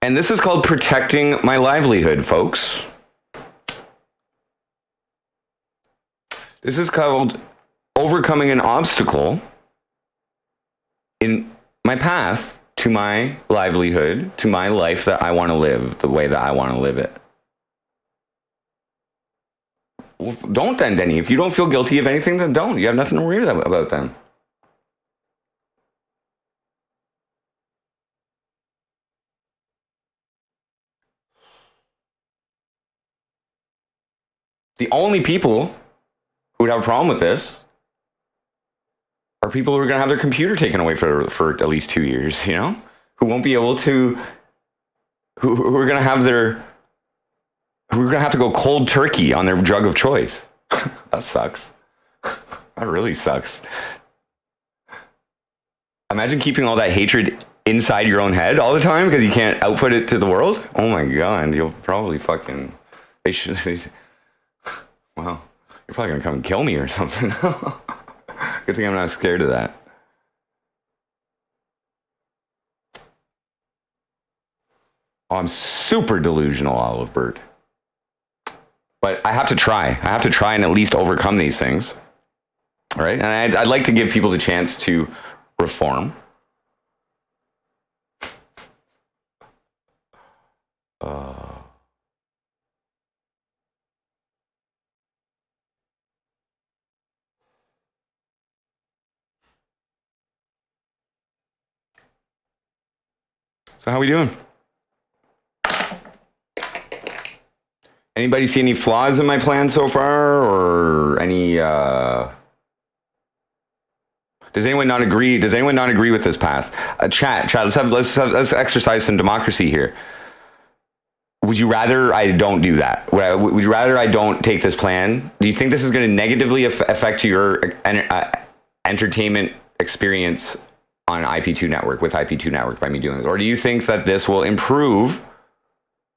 And this is called protecting my livelihood, folks. This is called overcoming an obstacle in my path to my livelihood, to my life that I want to live, the way that I want to live it. Well, don't then, Denny. If you don't feel guilty of anything, then don't. You have nothing to worry about then. The only people who would have a problem with this are people who are going to have their computer taken away for at least 2 years, you know? Who won't be able to, who are going to have their, who are going to have to go cold turkey on their drug of choice. That sucks. That really sucks. Imagine keeping all that hatred inside your own head all the time because you can't output it to the world. Oh my God, you'll probably fucking, wow, you're probably going to come and kill me or something. Good thing I'm not scared of that. Oh, I'm super delusional, Olive Bird. But I have to try. I have to try and at least overcome these things. All right? And I'd like to give people the chance to reform. So how we doing? Anybody see any flaws in my plan so far, or any? Does anyone not agree? Does anyone not agree with this path? Chat. Let's exercise some democracy here. Would you rather I don't do that? Would you rather I don't take this plan? Do you think this is going to negatively affect your entertainment experience on IP2 network with IP2 network by me doing this, or do you think that this will improve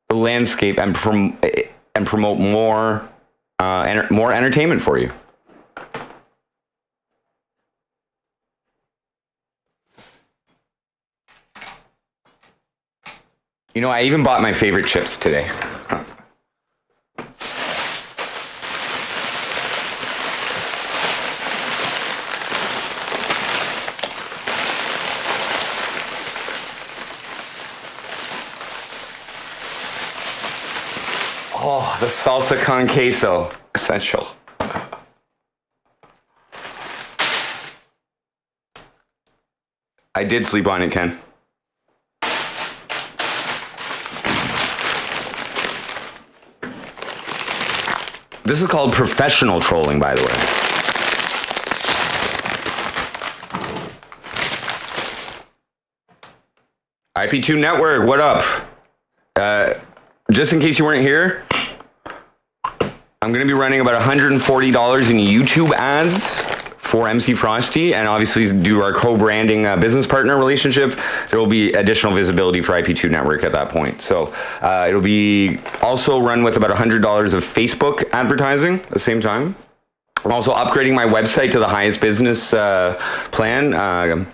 the landscape and promote more more entertainment for you? You know, I even bought my favorite chips today. Oh, the salsa con queso. Essential. I did sleep on it, Ken. This is called professional trolling, by the way. IP2 Network, what up? Just in case you weren't here, I'm going to be running about $140 in YouTube ads for MC Frosty, and obviously due to our co-branding business partner relationship, there will be additional visibility for IP2 Network at that point. So it'll be also run with about $100 of Facebook advertising at the same time. I'm also upgrading my website to the highest business plan,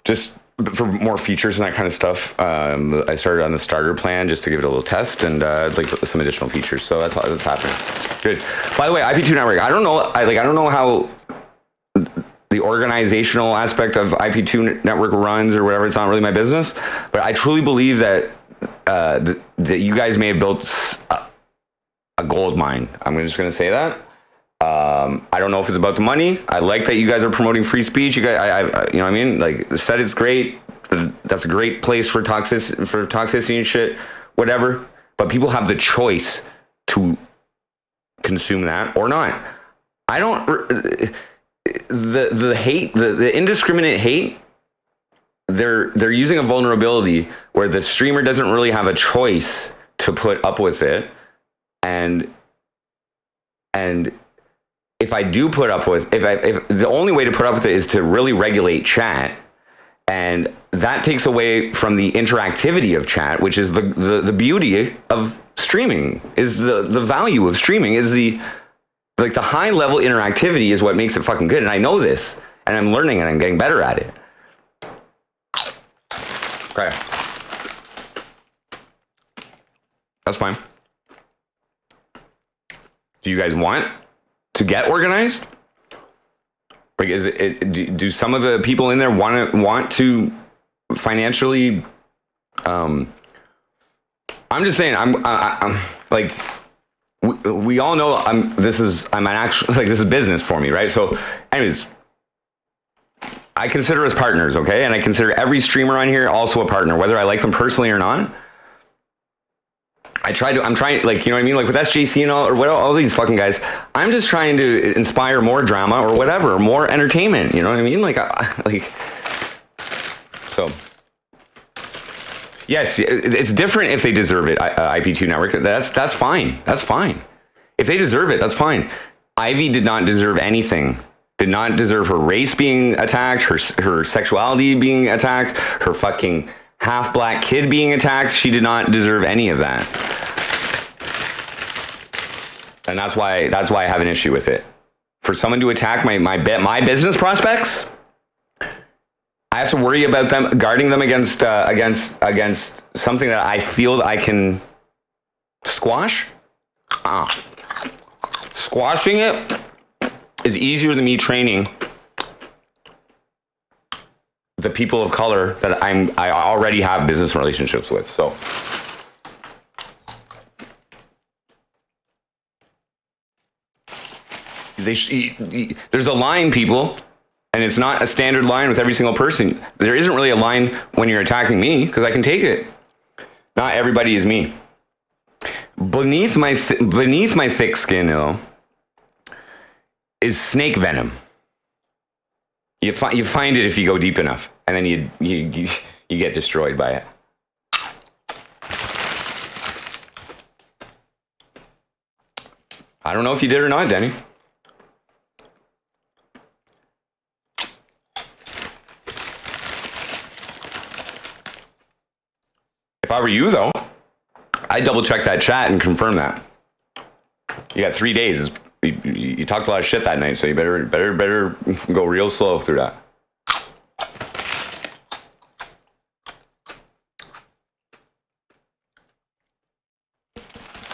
just for more features and that kind of stuff. I started on the starter plan just to give it a little test, and like some additional features. So that's happening. Good. By the way, IP2 Network. I don't know how the organizational aspect of IP2 Network runs or whatever. It's not really my business, but I truly believe that that you guys may have built a gold mine. I'm just going to say that. I don't know if it's about the money. I like that you guys are promoting free speech. You guys, you know what I mean? Like, the set is great. That's a great place for toxicity and shit, whatever. But people have the choice to consume that or not. I don't. The hate, the indiscriminate hate. They're using a vulnerability where the streamer doesn't really have a choice to put up with it, and if I do put up with, if the only way to put up with it is to really regulate chat, and that takes away from the interactivity of chat, which is the beauty of streaming, is the value of streaming, is the high level interactivity is what makes it fucking good. And I know this, and I'm learning, and I'm getting better at it. Okay. That's fine. Do you guys want to get organized? Like, is it? Do some of the people in there want to financially? I'm just saying. I'm like, we all know. This is business for me, right? So, anyways, I consider us partners, okay? And I consider every streamer on here also a partner, whether I like them personally or not. I'm trying, like, you know what I mean? Like with SJC and all these fucking guys, I'm just trying to inspire more drama or whatever, more entertainment, you know what I mean? So, yes, it's different if they deserve it, IP2 Network. That's fine. That's fine. If they deserve it, that's fine. Ivy did not deserve anything. Did not deserve her race being attacked, her sexuality being attacked, her fucking half-black kid being attacked. She did not deserve any of that. And that's why I have an issue with it. For someone to attack my business prospects, I have to worry about them, guarding them against something that I feel that I can squash. Squashing it is easier than me training the people of color that I already have business relationships with. So there's a line, people, and it's not a standard line with every single person. There isn't really a line when you're attacking me, because I can take it. Not everybody is me. Beneath my thick skin, though, is snake venom. You find it if you go deep enough, and then you get destroyed by it. I don't know if you did or not, Denny. If I were you, though, I'd double check that chat and confirm that. You got 3 days. You talked a lot of shit that night, so you better go real slow through that.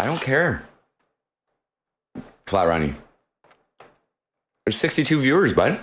I don't care. Flat Ronnie. There's 62 viewers, bud.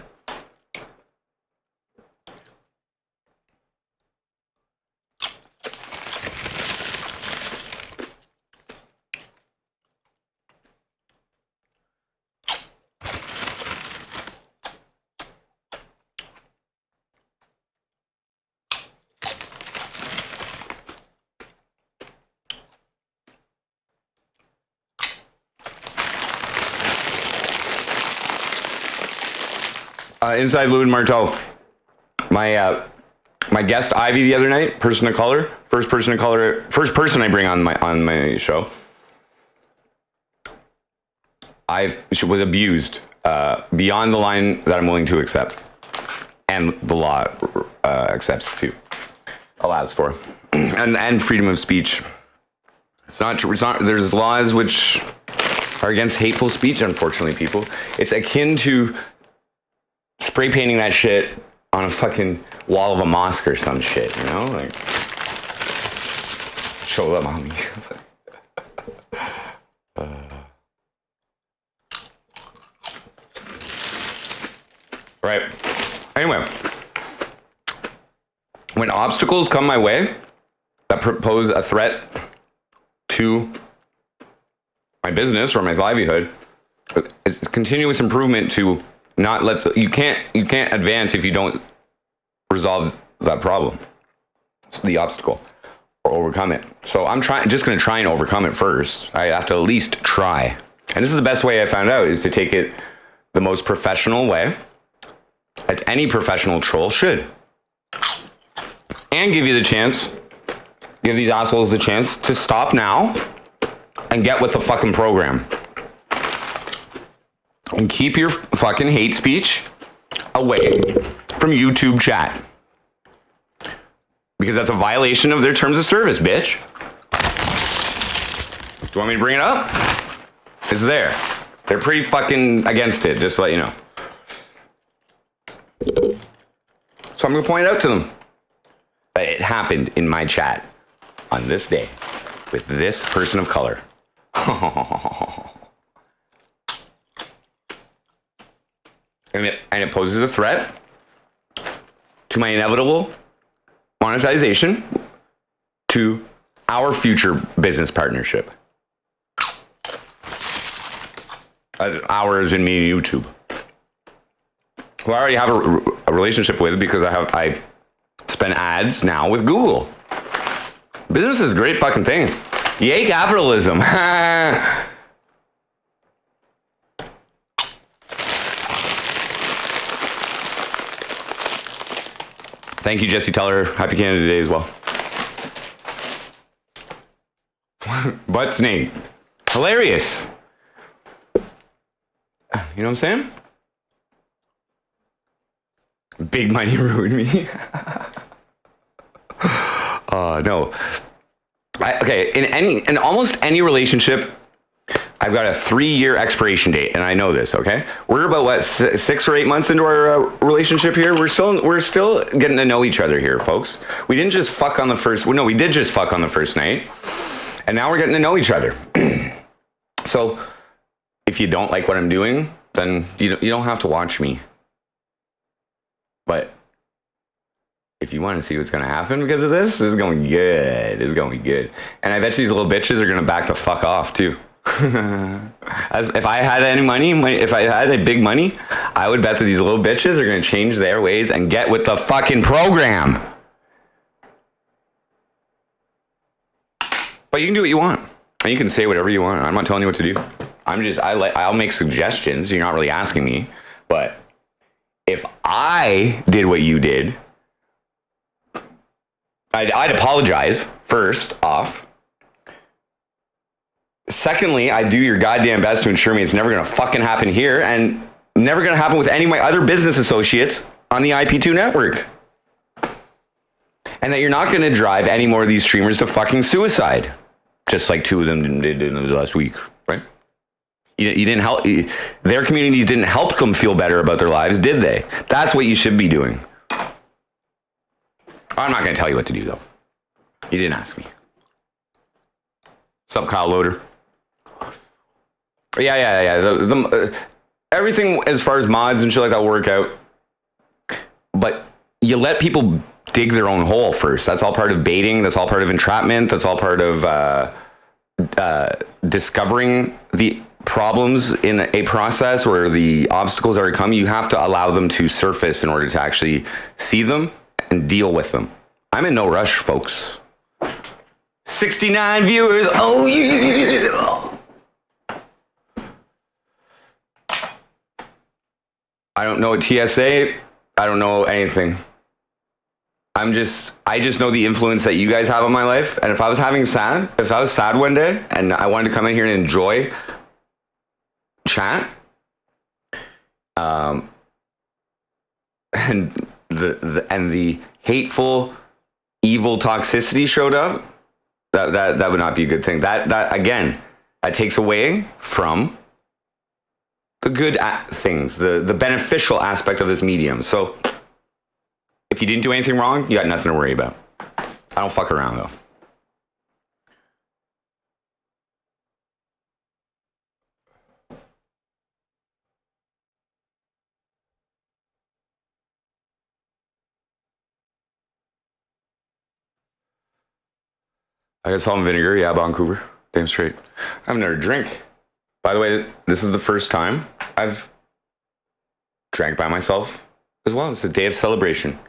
Inside Louis Marteau, my guest Ivy the other night, person of color, first person I bring on my show. She was abused beyond the line that I'm willing to accept, and the law accepts too, allows for, and freedom of speech. It's not true. There's laws which are against hateful speech. Unfortunately, people, it's akin to spray painting that shit on a fucking wall of a mosque or some shit, you know? Like, show them on me. Right. Anyway, when obstacles come my way that pose a threat to my business or my livelihood, it's continuous improvement to not let you can't advance if you don't resolve that problem, the obstacle, or overcome it. So I'm just going to try and overcome it first. I have to at least try. And this is the best way I found out, is to take it the most professional way, as any professional troll should. And give these assholes the chance to stop now and get with the fucking program. And keep your fucking hate speech away from YouTube chat. Because that's a violation of their terms of service, bitch. Do you want me to bring it up? It's there. They're pretty fucking against it, just to let you know. So I'm going to point it out to them that it happened in my chat on this day with this person of color. And it poses a threat to my inevitable monetization, to our future business partnership. As ours and me and YouTube, who I already have a relationship with because I spend ads now with Google. Business is a great fucking thing. Yay, capitalism. Thank you, Jesse Teller. Happy Canada Day as well. Butt snake. Hilarious. You know what I'm saying? Big money ruined me. No. In almost any relationship, I've got a 3-year expiration date, and I know this. Okay, we're about what 6 or 8 months into our relationship here. We're still getting to know each other here, folks. We didn't just fuck on the first. Well, no, we did just fuck on the first night, and now we're getting to know each other. So, if you don't like what I'm doing, then you don't have to watch me. But if you want to see what's going to happen because of this, it's going to be good. It's going to be good. And I bet these little bitches are going to back the fuck off, too. If I had any money, if I had a big money, I would bet that these little bitches are going to change their ways and get with the fucking program. But you can do what you want. And you can say whatever you want. I'm not telling you what to do. I'll make suggestions. You're not really asking me. But if I did what you did, I'd apologize, first off. Secondly, I do your goddamn best to ensure me it's never going to fucking happen here and never going to happen with any of my other business associates on the IP2 network. And that you're not going to drive any more of these streamers to fucking suicide. Just like 2 of them did in the last week, right? You didn't help. Their communities didn't help them feel better about their lives, did they? That's what you should be doing. I'm not going to tell you what to do, though. You didn't ask me. What's up, Kyle Loader? Yeah. Everything as far as mods and shit like that work out, but you let people dig their own hole first. That's all part of baiting. That's all part of entrapment. That's all part of discovering the problems in a process or the obstacles that are coming. You have to allow them to surface in order to actually see them and deal with them. I'm in no rush, folks. 69 viewers. Oh yeah. I don't know what TSA. I don't know anything. I just know the influence that you guys have on my life. And if I was sad one day and I wanted to come in here and enjoy chat, and the hateful, evil toxicity showed up, that would not be a good thing. That again, that takes away from the good things, the beneficial aspect of this medium. So if you didn't do anything wrong, you got nothing to worry about. I don't fuck around though. I got salt and vinegar, yeah, Vancouver. Damn straight. I have another drink. By the way, this is the first time I've drank by myself as well. It's a day of celebration.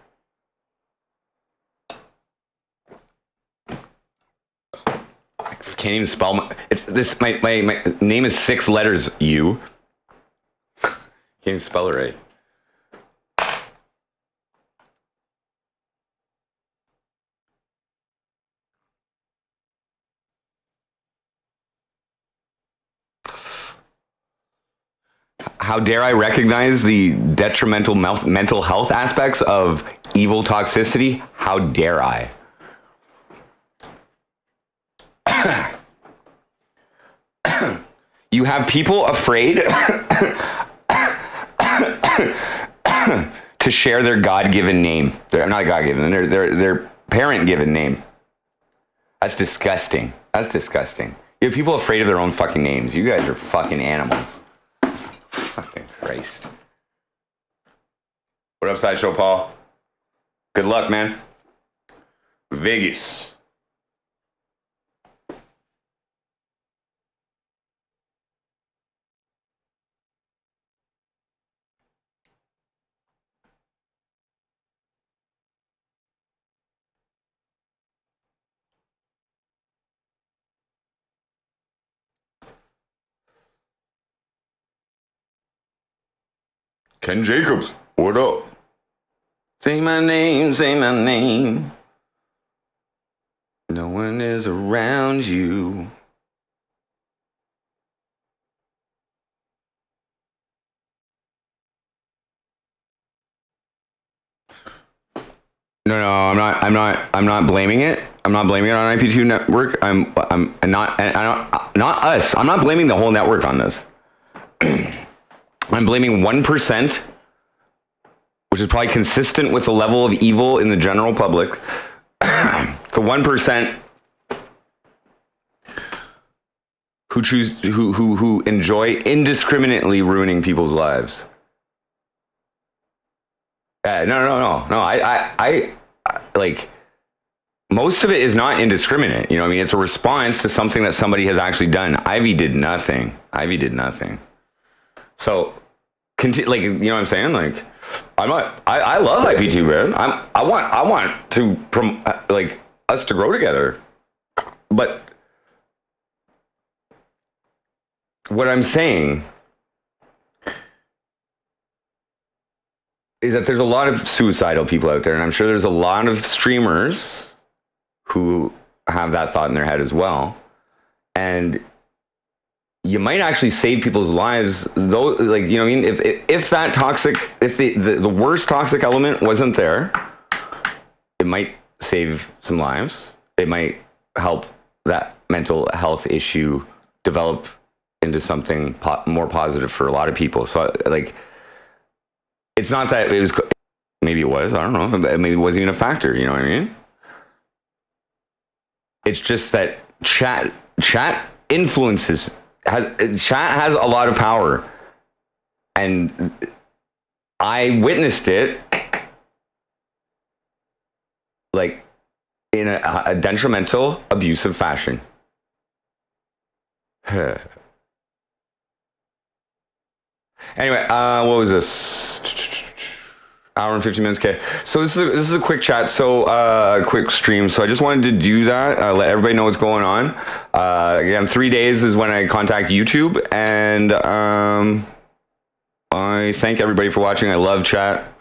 I can't even spell my name is 6 letters, U. Can't even spell it right. How dare I recognize the detrimental mental health aspects of evil toxicity? How dare I? You have people afraid to share their God-given name. They're not God-given, their parent-given name. That's disgusting. That's disgusting. You have people afraid of their own fucking names. You guys are fucking animals. Fucking Christ. What up, Sideshow Paul? Good luck, man. Vegas. Ken Jacobs, what up? Say my name, say my name. No one is around you. No, I'm not blaming it. I'm not blaming it on IP2 network. I'm not us. I'm not blaming the whole network on this. I'm blaming 1%, which is probably consistent with the level of evil in the general public. The 1% who enjoy indiscriminately ruining people's lives. No. I like, most of it is not indiscriminate. You know what I mean? It's a response to something that somebody has actually done. Ivy did nothing. So, like, you know what I'm saying? Like, I love IP2, man. I want to like us to grow together. But what I'm saying is that there's a lot of suicidal people out there, and I'm sure there's a lot of streamers who have that thought in their head as well. And you might actually save people's lives, though. Like, you know what I mean? If that toxic, if the worst toxic element wasn't there, it might save some lives. It might help that mental health issue develop into something more positive for a lot of people. So, like, it's not that it was, maybe it was, I don't know, maybe it wasn't even a factor, you know what I mean? It's just that chat influences chat has a lot of power, and I witnessed it like in a detrimental, abusive fashion. Anyway, what was this? Hour and 50 minutes. Okay, so this is a quick chat. So quick stream. So I just wanted to do that. Let everybody know what's going on. Again, 3 days is when I contact YouTube, and I thank everybody for watching. I love chat.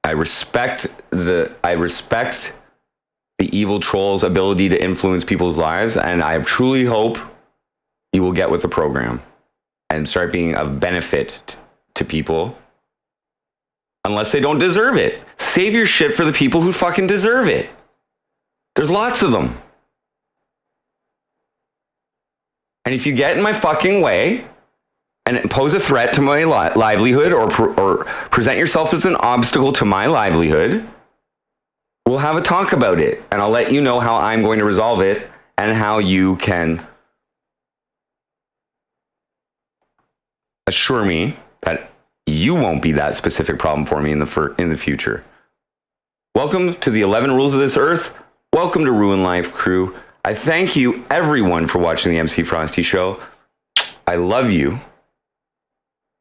I respect the evil troll's ability to influence people's lives, and I truly hope you will get with the program and start being of benefit to people. Unless they don't deserve it. Save your shit for the people who fucking deserve it. There's lots of them. And if you get in my fucking way and pose a threat to my livelihood or present yourself as an obstacle to my livelihood, we'll have a talk about it. And I'll let you know how I'm going to resolve it and how you can assure me that you won't be that specific problem for me in the future. Welcome to the 11 Rules of this Earth. Welcome to Ruin Life Crew. I thank you, everyone, for watching the MC Frosty Show. I love you.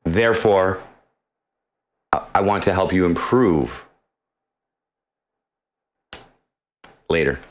Therefore, I want to help you improve. Later.